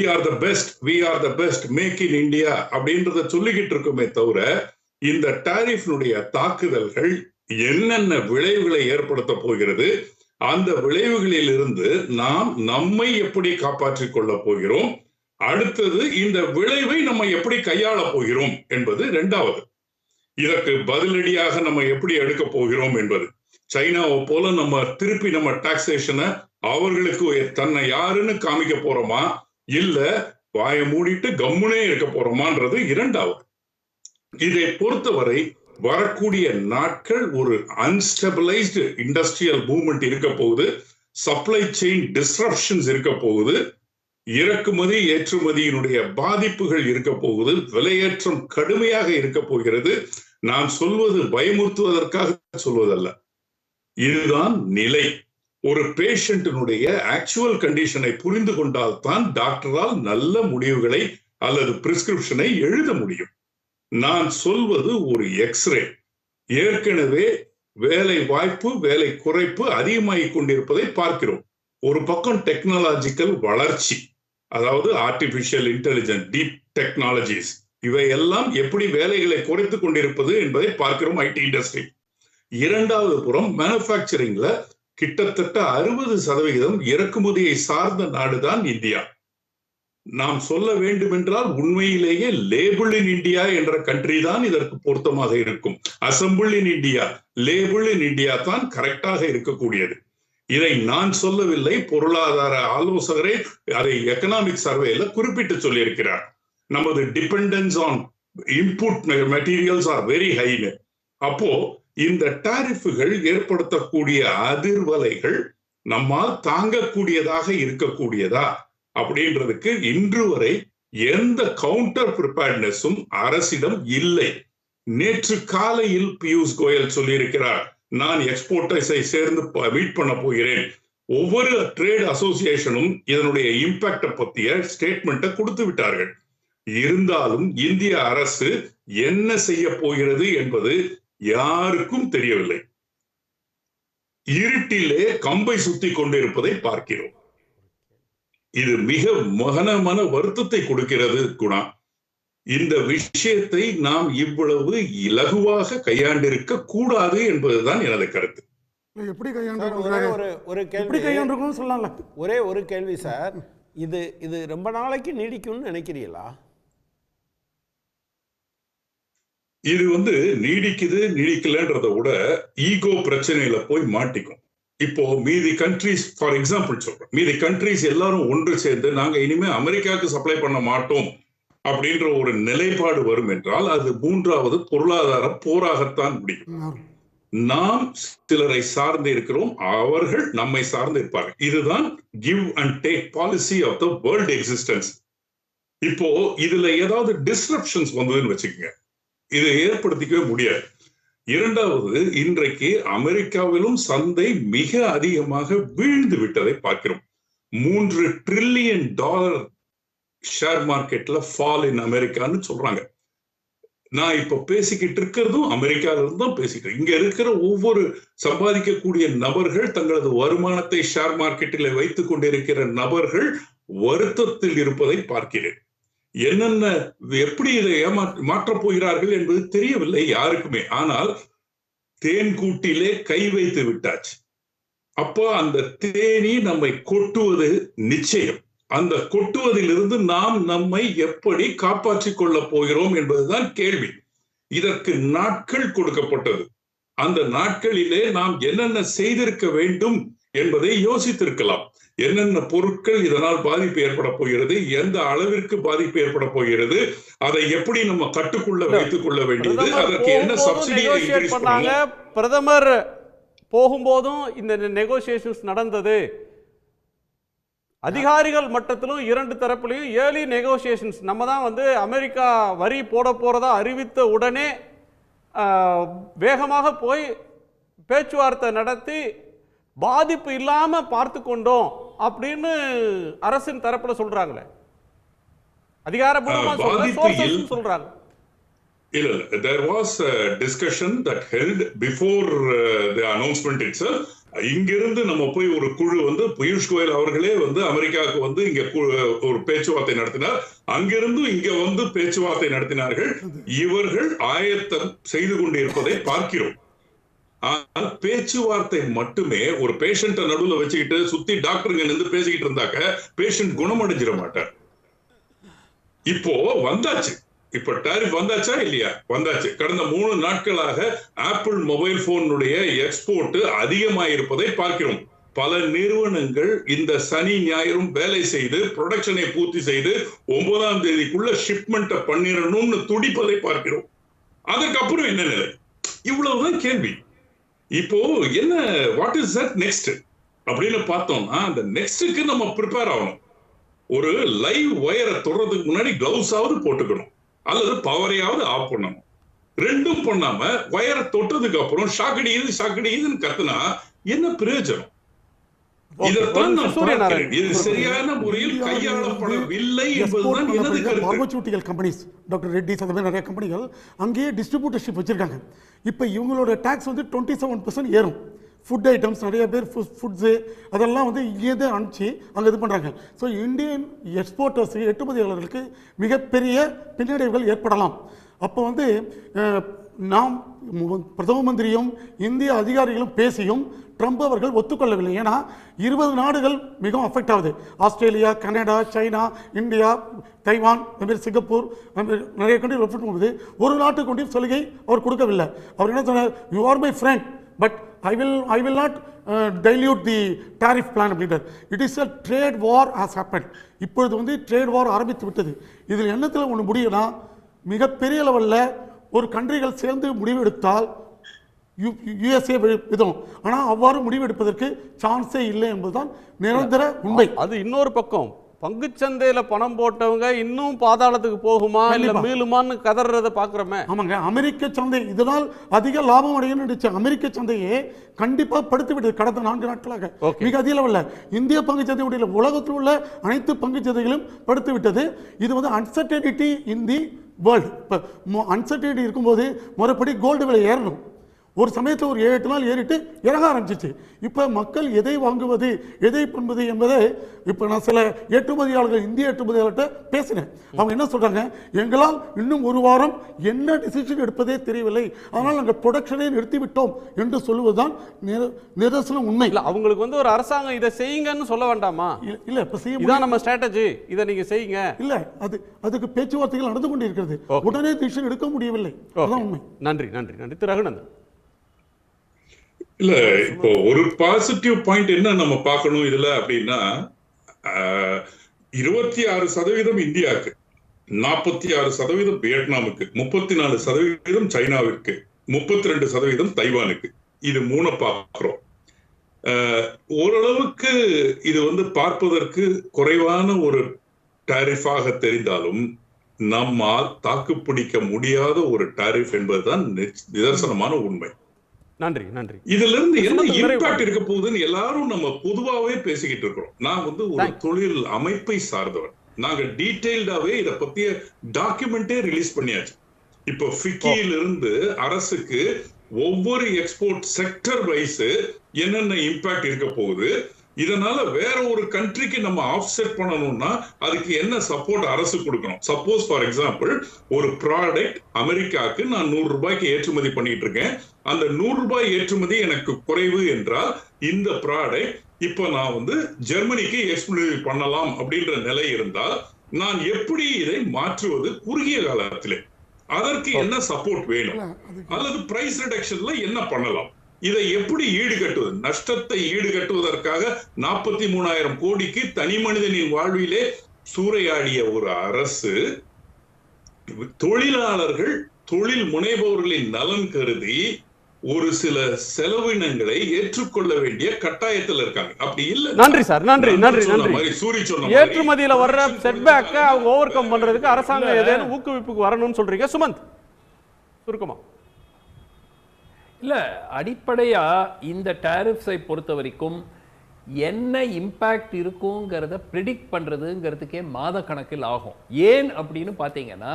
are the best make in India அப்படின்றத சொல்லிக்கிட்டு இருக்கோமே தவிர இந்த டாரிஃப்னுடைய தாக்குதல்கள் என்னென்ன விளைவுகளை ஏற்படுத்த போகிறது, அந்த விளைவுகளில் இருந்து நாம் நம்மை எப்படி காப்பாற்றிக் கொள்ள போகிறோம், அடுத்தது இந்த விளைவை நம்ம எப்படி கையாள போகிறோம் என்பது இரண்டாவது. இதற்கு பதிலடியாக நம்ம எப்படி எடுக்க போகிறோம் என்பது. சைனாவை போல நம்ம திருப்பி நம்ம டாக்ஸேஷனை அவர்களுக்கு தன்னை யாருன்னு காமிக்க போறோமா, இல்ல வாயை மூடிட்டு கம்முனே இருக்க போறோமான்றது இரண்டாவது. இதை பொறுத்தவரை வரக்கூடிய நாட்கள் ஒரு அன்ஸ்டபிளைஸ்டு இண்டஸ்ட்ரியல் மூவ்மெண்ட் இருக்க போகுது, சப்ளை செயின் டிஸ்ரப்ஷன்ஸ் இருக்க போகுது, இறக்குமதி ஏற்றுமதியினுடைய பாதிப்புகள் இருக்க போகுது, விலையேற்றம் கடுமையாக இருக்க போகிறது. நான் சொல்வது பயமுறுத்துவதற்காக சொல்வதல்ல, இதுதான் நிலை. ஒரு பேஷண்டினுடைய ஆக்சுவல் கண்டிஷனை புரிந்து கொண்டால்தான் டாக்டரால் நல்ல முடிவுகளை அல்லது பிரிஸ்கிரிப்ஷனை எழுத முடியும். நான் சொல்வது ஒரு எக்ஸ்ரே. ஏற்கனவே வேலை வாய்ப்பு, வேலை குறைப்பு அதிகமாகிக் கொண்டிருப்பதை பார்க்கிறோம். ஒரு பக்கம் டெக்னாலஜிக்கல் வளர்ச்சி, அதாவது ஆர்டிபிஷியல் இன்டெலிஜென்ஸ், டீப் டெக்னாலஜிஸ், இவையெல்லாம் எப்படி வேலைகளை குறைத்துக் கொண்டிருப்பது என்பதை பார்க்கிறோம் ஐடி இண்டஸ்ட்ரி. இரண்டாவது புறம் மேனுஃபேக்சரிங்ல கிட்டத்தட்ட 60% இறக்குமதியை சார்ந்த நாடுதான் இந்தியா. நாம் சொல்ல வேண்டுமென்றால் உண்மையிலேயே லேபிள் இன் இந்தியா என்ற கண்ட்ரி தான் இதற்கு பொருத்தமாக இருக்கும். Assemble in India, label in India தான் கரெக்டாக இருக்கக்கூடியது. இதை நான் சொல்லவில்லை, பொருளாதார ஆலோசகரே அதை எக்கனாமிக் சர்வேல குறிப்பிட்டு சொல்லியிருக்கிறார். நமது dependence on input materials are very ஹைன்னு. அப்போ இந்த டாரிஃபுகள் ஏற்படுத்தக்கூடிய அதிர்வலைகள் நம்மால் தாங்கக்கூடியதாக இருக்கக்கூடியதா அப்படின்றதுக்கு இன்று வரை எந்த கவுண்டர் ப்ரிப்பேர்ட்னஸும் அரசிடம் இல்லை. நேற்று காலையில் பியூஷ் கோயல் சொல்லியிருக்கிறார், நான் எக்ஸ்போர்ட்டர்ஸை சேர்ந்து மீட் பண்ண போகிறேன். ஒவ்வொரு ட்ரேட் அசோசியேஷனும் இதனுடைய இம்பாக்டை பத்திய ஸ்டேட்மெண்ட்டை கொடுத்து விட்டார்கள். இருந்தாலும் இந்திய அரசு என்ன செய்ய போகிறது என்பது யாருக்கும் தெரியவில்லை. இருட்டிலே கம்பை சுத்தி கொண்டிருப்பதை பார்க்கிறோம். இது மிக மன வருத்தத்தை கொடுக்கிறது குணா. இந்த விஷயத்தை நாம் இவ்வளவு இலகுவாக கையாண்டிருக்க கூடாது என்பதுதான் எனது கருத்து. எப்படி கையாண்டிருக்கும் சொல்லலாம். ஒரே ஒரு கேள்வி சார், இது ரொம்ப நாளைக்கு நீடிக்கும்னு நினைக்கிறீங்களா? இது நீடிக்கலன்றத விட ஈகோ பிரச்சனையில போய் மாட்டிக்கும். இப்போ மீதி கண்ட்ரிஸ், ஃபார் எக்ஸாம்பிள் சொல்றேன், மீதி கண்ட்ரிஸ் எல்லாரும் ஒன்று சேர்ந்து நாங்க இனிமே அமெரிக்காவுக்கு சப்ளை பண்ண மாட்டோம் அப்படின்ற ஒரு நிலைப்பாடு வரும் என்றால் அது மூன்றாவது பொருளாதார போராகத்தான் முடியும். நாம் சிலரை சார்ந்து இருக்கிறோம், அவர்கள் நம்மை சார்ந்து இருப்பார்கள். இதுதான் give and take policy of the world existence. இப்போ இதுல ஏதாவது டிஸ்ரப்ஷன்ஸ் வந்ததுன்னு வச்சுக்கோங்க, இதை ஏற்படுத்திக்கவே முடியாது. இரண்டாவது, இன்றைக்கு அமெரிக்காவிலும் சந்தை மிக அதிகமாக வீழ்ந்து விட்டதை பார்க்கிறோம். $3 trillion ஷேர் மார்க்கெட்ல ஃபால் இன் அமெரிக்கான்னு சொல்றாங்க. நான் இப்ப பேசிக்கிட்டு இருக்கிறதும் அமெரிக்கால இருந்து தான் பேசிக்கிறேன். இங்க இருக்கிற ஒவ்வொரு சம்பாதிக்கக்கூடிய நபர்கள், தங்களது வருமானத்தை ஷேர் மார்க்கெட்டில் வைத்துக் கொண்டிருக்கிற நபர்கள் வருத்தத்தில் இருப்பதை பார்க்கிறேன். என்னென்ன எப்படி இதை மாற்றப் போகிறார்கள் என்பது தெரியவில்லை யாருக்குமே. ஆனால் தேன் கூட்டிலே கை வைத்து விட்டாச்சு. அப்போ அந்த தேனி நம்மை கொட்டுவது நிச்சயம். அந்த கொட்டுவதிலிருந்து நாம் நம்மை எப்படி காப்பாற்றிக் கொள்ளப் போகிறோம் என்பதுதான் கேள்வி. இதற்கு நாட்கள் கொடுக்கப்பட்டது. அந்த நாட்களிலே நாம் என்னென்ன செய்திருக்க வேண்டும் என்பதை யோசித்திருக்கலாம். என்னென்ன பொருட்கள் இதனால் பாதிப்பு ஏற்பட போகிறது, எந்த அளவிற்கு பாதிப்பு ஏற்பட போகிறது, அதை எப்படி நம்ம கட்டுக்குள்ள வைத்துக் கொள்ள வேண்டியது, அதற்கு என்ன சப்சிடியை இன்க்ரீஸ் பண்ணாங்க. பிரதமர் போகும்போதும் இந்த நெகோசியேஷன்ஸ் நடந்தது. அதிகாரிகள் மட்டத்திலும் இரண்டு தரப்புலையும் ஏர்லி நெகோசியேஷன்ஸ். நம்ம தான் அமெரிக்கா வரி போட போறதா அறிவித்த உடனே வேகமாக போய் பேச்சுவார்த்தை நடத்தி பாதிப்பு இல்லாம பார்த்து கொண்டோம் அப்படின்னு அரசின் தரப்புல சொல்றாங்களே, அதிகாரப்பூர்வமா சொல்றாங்க. இல்ல, there was a discussion that held before the announcement itself. இங்கிருந்து நம்ம போய் ஒரு குழு பியூஷ் கோயல் அவர்களே அமெரிக்காவுக்கு இங்க ஒரு பேச்சுவார்த்தை நடத்தினார். அங்கிருந்து இங்க பேச்சுவார்த்தை நடத்தினார்கள். இவர்கள் ஆயத்தம் செய்து கொண்டிருப்பதை பார்க்கிறோம். ஆனால் பேச்சுவார்த்தை மட்டுமே ஒரு பேஷண்ட நடுவுல வச்சுக்கிட்டு சுத்தி டாக்டருங்க நின்று பேசிக்கிட்டு இருந்தாக்க பேஷண்ட் குணமடைஞ்சிட மாட்டார். இப்போ வந்தாச்சு, இப்ப டாரிஃப் வந்தாச்சா இல்லையா? வந்தாச்சு. கடந்த 3 நாட்களாக ஆப்பிள் மொபைல் போனுடைய எக்ஸ்போர்ட் அதிகமாயிருப்பதை பார்க்கிறோம். பல நிறுவனங்கள் இந்த சனி ஞாயிறும் வேலை செய்து ப்ரொடக்ஷனை பூர்த்தி செய்து 9ஆம் தேதிக்குள்ள ஷிப்மெண்ட் பண்ணிடணும்னு துடிப்பதை பார்க்கிறோம். அதுக்கப்புறம் என்ன நிலை? இவ்வளவுதான் கேள்வி. இப்போ என்ன, வாட் இஸ் தட் நெக்ஸ்ட் அப்படின்னு பார்த்தோம்னா, அந்த நெக்ஸ்டுக்கு நம்ம ப்ரிப்பேர் ஆகணும். ஒரு லைவ் ஒயரை தொடறதுக்கு முன்னாடி கிளவுஸாவது போட்டுக்கணும், அல்லது பவரையாவது ஆஃப் பண்ணணும். ரெண்டும் பண்ணாம ஒயரை தொட்டதுக்கு அப்புறம் ஷாக்கடியுதுன்னு கத்துனா என்ன பிரயோஜனம்? இதைத்தான் நான் பார்க்கிறேன். இது சரியான முறையில் கையாளப்படவில்லை என்பதுதான் எனது கருத்து. பார்மசூட்டிக்கல் கம்பெனிஸ், டாக்டர் ரெட்டிஸ், அந்த மாதிரி நிறைய கம்பெனிகள் அங்கேயே டிஸ்ட்ரிபியூட்டர்ஷிப் வச்சிருக்காங்க. இப்போ இவங்களோட டேக்ஸ் வந்து 27% ஏறும். ஃபுட் ஐட்டம்ஸ் நிறைய பேர் ஃபுட்ஸு அதெல்லாம் வந்து இங்கே தான் அனுப்பிச்சு அங்கே இது பண்ணுறாங்க. ஸோ இந்தியன் எக்ஸ்போர்ட்டர்ஸ், ஏற்றுமதியாளர்களுக்கு மிகப்பெரிய பின்னடைவுகள் ஏற்படலாம். அப்போ வந்து நாம் பிரதம மந்திரியும் இந்திய அதிகாரிகளும் பேசியும் ட்ரம்ப் அவர்கள் ஒத்துக்கொள்ளவில்லை. ஏன்னா 20 நாடுகள் மிகவும் அஃபெக்ட் ஆகுது. Australia, Canada, China, India, Taiwan, அதுமாரி சிங்கப்பூர், நிறைய கண்ட்ரி ரெஃபர் பண்ணும்போது ஒரு நாட்டுக்கு கொண்டு சலுகை அவர் கொடுக்கவில்லை. அவர் என்ன சொன்னார், you are my friend but I will not dilute the tariff plan அப்படின்றார். It is a trade war has happen. இப்பொழுது வந்து ட்ரேட் வார் ஆரம்பித்து விட்டது. இதில் என்னத்தில் ஒன்று முடியும்னா, மிகப்பெரிய லெவலில் ஒரு கண்ட்ரிகள் சேர்ந்து முடிவெடுத்தால் யுஎஸ்ஏ விதம், ஆனால் அவ்வாறு முடிவெடுப்பதற்கு சான்ஸே இல்லை என்பதுதான் நிரந்தர உண்மை. அது இன்னொரு பக்கம், பங்குச்சந்தையில பணம் போட்டவங்க இன்னும் பாதாளத்துக்கு போகுமா இல்ல மீளுமான்னு கதறத பாக்குறோமே. ஆமாங்க, அமெரிக்க சந்தை இதனால் அதிக லாபம் அடையும் நினைச்ச அமெரிக்க சந்தையே கண்டிப்பா படுத்து விட்டது கடந்த 4 நாட்களாக. மிக அதிக லெவலில் இந்திய பங்குச்சந்தை உடைய உலகத்தில் உள்ள அனைத்து பங்குச்சந்தைகளும் படுத்து விட்டது. இது வந்து அன்சர்டனிட்டி இன் தி வேர்ல்டு. இப்போ அன்சர்டனிட்டி இருக்கும்போது முறைப்படி கோல்டு விலை ஏறணும். ஒரு சமயத்தில் ஒரு 7-8 நாள் ஏறிட்டு இறங்க ஆரம்பிச்சிச்சு. இப்போ மக்கள் எதை வாங்குவது எதை பண்ணுவது என்பதை இப்போ நான் சில ஏற்றுமதியாளர்கள், இந்திய ஏற்றுமதியாளர்கிட்ட பேசினேன். அவங்க என்ன சொல்கிறாங்க, எங்களால் இன்னும் ஒரு வாரம் என்ன டிசிஷன் எடுப்பதே தெரியவில்லை, அதனால் நாங்கள் ப்ரொடக்ஷனை நிறுத்திவிட்டோம் என்று சொல்லுவதுதான் நிதர்சன உண்மை. இல்லை, அவங்களுக்கு வந்து ஒரு அரசாங்கம் இதை செய்யுங்கன்னு சொல்ல வேண்டாமா? இல்லை, இப்போ செய்ய இதான் நம்ம ஸ்ட்ராட்டஜி, இதை நீங்கள் செய்யுங்க. இல்லை, அதுக்கு பேச்சுவார்த்தைகள் நடந்து கொண்டு இருக்கிறது. உடனே டிசிஷன் எடுக்க முடியவில்லை. அதுதான் உண்மை. நன்றி நன்றி நன்றி. திரு ரகுநந்தன். இல்ல, இப்போ ஒரு பாசிட்டிவ் பாயிண்ட் என்ன நம்ம பார்க்கணும் இதுல அப்படின்னா, 26% இந்தியாவுக்கு, 46% வியட்நாமுக்கு, 34% சைனாவிற்கு, 32% தைவானுக்கு. இது 3 பார்க்கிறோம். ஓரளவுக்கு இது வந்து பார்ப்பதற்கு குறைவான ஒரு டாரிஃபாக தெரிந்தாலும் நம்மால் தாக்குப்பிடிக்க முடியாத ஒரு டாரிஃப் என்பதுதான் நிதர்சனமான உண்மை. நன்றி நன்றி. இதுல இருந்து என்ன இம்பாக்ட் இருக்க போகுதுன்னு எல்லாரும் நம்ம பொதுவாகவே பேசிக்கிட்டு இருக்கிறோம். நான் வந்து ஒரு தொழில் அமைப்பை சார்ந்தவர். நாங்க டீடைல்டாவே இத பத்திய டாக்குமெண்டே ரிலீஸ் பண்ணியாச்சு. இப்போ ஃபிக்கியில இருந்து அரசுக்கு ஒவ்வொரு எக்ஸ்போர்ட் செக்டர் வைஸ் என்னென்ன இம்பாக்ட் இருக்க போகுது, இதனால வேற ஒரு கண்ட்ரிக்கு நம்ம ஆஃப்செட் பண்ணணும்னா அதுக்கு என்ன சப்போர்ட் அரசு கொடுக்கணும். சப்போஸ் ஃபார் எக்ஸாம்பிள் ஒரு ப்ராடக்ட் அமெரிக்காவுக்கு நான் 100 ரூபாய்க்கு ஏற்றுமதி பண்ணிட்டு இருக்கேன், அந்த 100 ரூபாய் ஏற்றுமதி எனக்கு குறைவு என்றால் இந்த ப்ராடக்ட் இப்ப நான் வந்து ஜெர்மனிக்கு எக்ஸ்போர்ட் பண்ணலாம் அப்படின்ற நிலை இருந்தால் நான் எப்படி இதை மாற்றுவது குறுகிய காலத்திலே, அதற்கு என்ன சப்போர்ட் வேணும், அல்லது பிரைஸ் ரிடக்ஷன்ல என்ன பண்ணலாம், இதை எப்படி ஈடுகட்டுவது, நஷ்டத்தை ஈடுகட்டுவதற்காக 43,000 கோடிக்கு தனி மனிதனின் வாழ்விலே சூறையாடிய ஒரு அரசு தொழிலாளர்கள், தொழில் முனைபவர்களின் நலன் கருதி ஒரு சில செலவினங்களை ஏற்றுக்கொள்ள வேண்டிய கட்டாயத்தில் இருக்காங்க. அப்படி இல்ல. நன்றி சார், நன்றி நன்றி நன்றி. சூரி சொன்ன ஏற்றுமதியில வர்ற செட்பேக்க அவங்க ஓவர் கம் பண்றதுக்கு அரசாங்கம் ஏதேனும் ஊக்குவிப்புக்கு வரணும்னு சொல்றீங்க. சுமந்த், சுருக்கமா. இல்லை, அடிப்படையாக இந்த டேரிஃப்ஸை பொறுத்த வரைக்கும் என்ன இம்பேக்ட் இருக்குங்கிறத ப்ரிடிக்ட் பண்ணுறதுங்கிறதுக்கே மாத கணக்கில் ஆகும். ஏன் அப்படின்னு பார்த்தீங்கன்னா,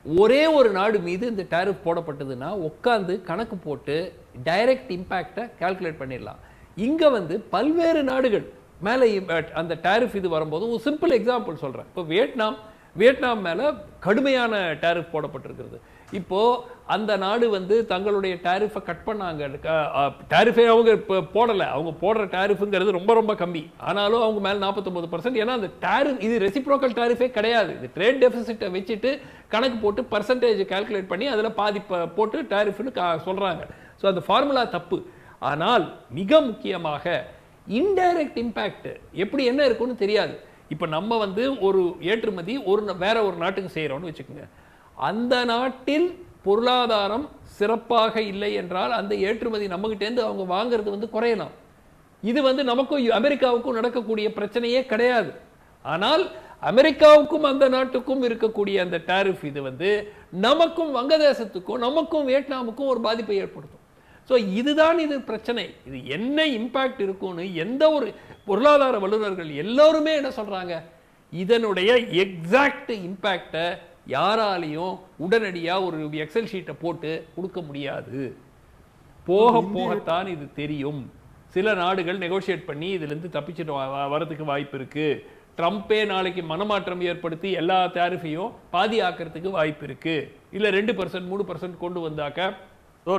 ஒரே ஒரு நாடு மீது இந்த டேரிஃப் போடப்பட்டதுன்னா உட்காந்து கணக்கு போட்டு டைரக்ட் இம்பேக்டை கால்குலேட் பண்ணிடலாம். இங்கே வந்து பல்வேறு நாடுகள் மேலே அந்த டேரிஃப் இது வரும்போது ஒரு சிம்பிள் எக்ஸாம்பிள் சொல்கிறேன். இப்போ வியட்நாம் மேலே கடுமையான டேரிஃப் போடப்பட்டிருக்கிறது. இப்போது அந்த நாடு வந்து தங்களுடைய டேரிஃபை கட் பண்ணாங்க. டேரிஃபை அவங்க இப்போ போடலை, அவங்க போடுற டேரிஃபுங்கிறது ரொம்ப ரொம்ப கம்மி. ஆனாலும் அவங்க மேலே 49%. ஏன்னா அந்த டேரிஃப் இது ரெசிப்ரோக்கல் டேரிஃபே கிடையாது. இது ட்ரேட் டெபிசிட்டை வச்சுட்டு கணக்கு போட்டு பர்சன்டேஜ் கால்குலேட் பண்ணி அதில் பாதி போட்டு டேரிஃப்னு சொல்கிறாங்க. ஸோ அந்த ஃபார்முலா தப்பு. ஆனால் மிக முக்கியமாக இன்டைரக்ட் இம்பேக்ட் எப்படி என்ன இருக்குன்னு தெரியாது. இப்போ நம்ம வந்து ஒரு ஏற்றுமதி வேற ஒரு நாட்டுக்கு செய்கிறோன்னு வச்சுக்கோங்க. அந்த நாட்டில் பொருளாதாரம் சிறப்பாக இல்லை என்றால் அந்த ஏற்றுமதி நம்மகிட்டேருந்து அவங்க வாங்குறது வந்து குறையலாம். இது வந்து நமக்கும் அமெரிக்காவுக்கும் நடக்கக்கூடிய பிரச்சனையே கிடையாது. ஆனால் அமெரிக்காவுக்கும் அந்த நாட்டுக்கும் இருக்கக்கூடிய அந்த டாரிஃப் இது வந்து நமக்கும் வங்கதேசத்துக்கும் நமக்கும் வியட்நாமுக்கும் ஒரு பாதிப்பை ஏற்படுத்தும். ஸோ இதுதான் இது பிரச்சனை. இது என்ன இம்பேக்ட் இருக்கும்னு எந்த ஒரு பொருளாதார வல்லுநர்கள் எல்லோருமே என்ன சொல்றாங்க, இதனுடைய எக்ஸாக்ட் இம்பேக்டை யாராலையும் உடனடியாக ஒரு எக்ஸல் ஷீட்டை போட்டு கொடுக்க முடியாது. போக போகத்தான் இது தெரியும். சில நாடுகள் நெகோஷியேட் பண்ணி இதுலேருந்து தப்பிச்சுட்டு வரதுக்கு வாய்ப்பு இருக்கு. ட்ரம்ப்பே நாளைக்கு மனமாற்றம் ஏற்படுத்தி எல்லா டேரிஃபையும் பாதி ஆக்கிறதுக்கு வாய்ப்பு இருக்கு. இல்ல 2% 3% கொண்டு வந்தாக்க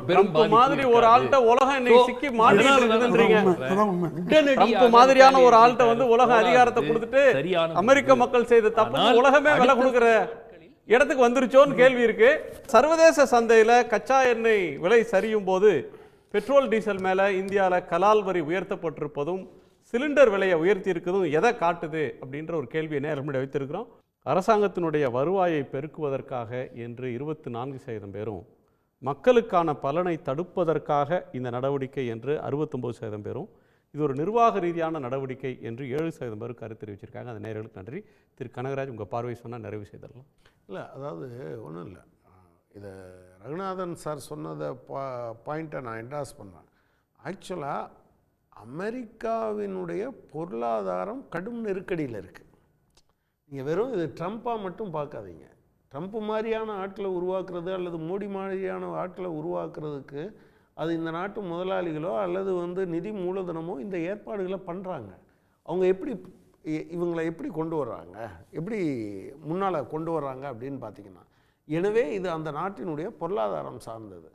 ட்ரம்ப் மாதிரி ஒரு ஆள்கிட்ட உலகம் இன்னைக்கு சிக்கி மாட்டிருக்குன்றீங்க. ட்ரம்ப் மாதிரியான ஒரு ஆள்கிட்ட வந்து உலக அதிகாரத்தை கொடுத்துட்டு அமெரிக்க மக்கள் செய்த தப்பு உலகமே விலை கொடுக்கிற இடத்துக்கு வந்துருச்சோன்னு கேள்வி இருக்கு. சர்வதேச சந்தையில் கச்சா எண்ணெய் விலை சரியும் போது பெட்ரோல் டீசல் மேலே இந்தியாவில் கலால் வரி உயர்த்தப்பட்டிருப்பதும் சிலிண்டர் விலையை உயர்த்தி இருக்கிறதும் எதை காட்டுது அப்படின்ற ஒரு கேள்வியை நேரமிட வைத்திருக்கிறோம். அரசாங்கத்தினுடைய வருவாயை பெருக்குவதற்காக என்று 24% பேரும், மக்களுக்கான பலனை தடுப்பதற்காக இந்த நடவடிக்கை என்று 69% பேரும், இது ஒரு நிர்வாக ரீதியான நடவடிக்கை என்று 7% பேர் கருத்து தெரிவிச்சிருக்காங்க. அந்த நேயர்களுக்கு நன்றி. திரு கனகராஜ், உங்கள் பார்வை சொன்னால் நிறைவு செய்திடலாம். இல்லை, அதாவது ஒன்றும் இல்லை, இதை ரகுநாதன் சார் சொன்னதை பாயிண்ட்டை நான் என்டாஸ் பண்ணுறேன். ஆக்சுவலாக அமெரிக்காவினுடைய பொருளாதாரம் கடும் நெருக்கடியில் இருக்குது. நீங்கள் வெறும் இது ட்ரம்ப்பாக மட்டும் பார்க்காதீங்க. ட்ரம்ப் மாதிரியான ஆட்களை உருவாக்குறது அல்லது மோடி மாதிரியான ஆட்களை உருவாக்குறதுக்கு அது இந்த நாட்டு முதலாளிகளோ அல்லது வந்து நிதி மூலதனமோ இந்த ஏற்பாடுகளை பண்ணுறாங்க. அவங்க இவங்களை எப்படி கொண்டு வர்றாங்க, எப்படி முன்னால் கொண்டு வர்றாங்க அப்படின்னு பார்த்தீங்கன்னா, எனவே இது அந்த நாட்டினுடைய பொருளாதாரம் சார்ந்தது.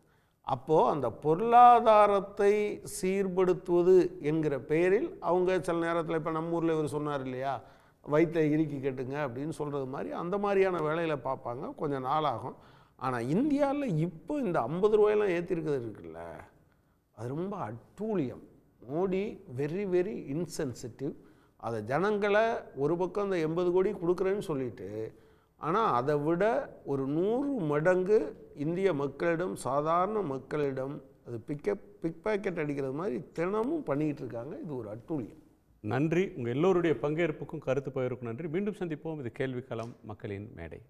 அப்போது அந்த பொருளாதாரத்தை சீர்படுத்துவது என்கிற பெயரில் அவங்க சில நேரத்தில், இப்போ நம்ம ஊரில் இவர் சொன்னார் இல்லையா, வயிற்றை இறுக்கி கட்டுங்க அப்படின்னு சொல்கிறது மாதிரி அந்த மாதிரியான வேலையில் பார்ப்பாங்க. கொஞ்சம் நாளாகும். ஆனால் இந்தியாவில் இப்போ இந்த 50 ரூபாயெல்லாம் ஏற்றிருக்கிறது இருக்குல்ல, அது ரொம்ப அட்டூழியம். Modi very very insensitive. அதை ஜனங்களை ஒரு பக்கம் இந்த 80 கோடி கொடுக்குறேன்னு சொல்லிட்டு, ஆனால் அதை விட ஒரு 100 மடங்கு இந்திய மக்களிடம், சாதாரண மக்களிடம் அது பிக் பாக்கெட் அடிக்கிறது மாதிரி தினமும் பண்ணிக்கிட்டு இருக்காங்க. இது ஒரு அட்டூழியம். நன்றி. உங்கள் எல்லோருடைய பங்கேற்புக்கும் கருத்து பகிர்வுக்கும் நன்றி. மீண்டும் சந்திப்போம். இது கேள்விக்களம், மக்களின் மேடை.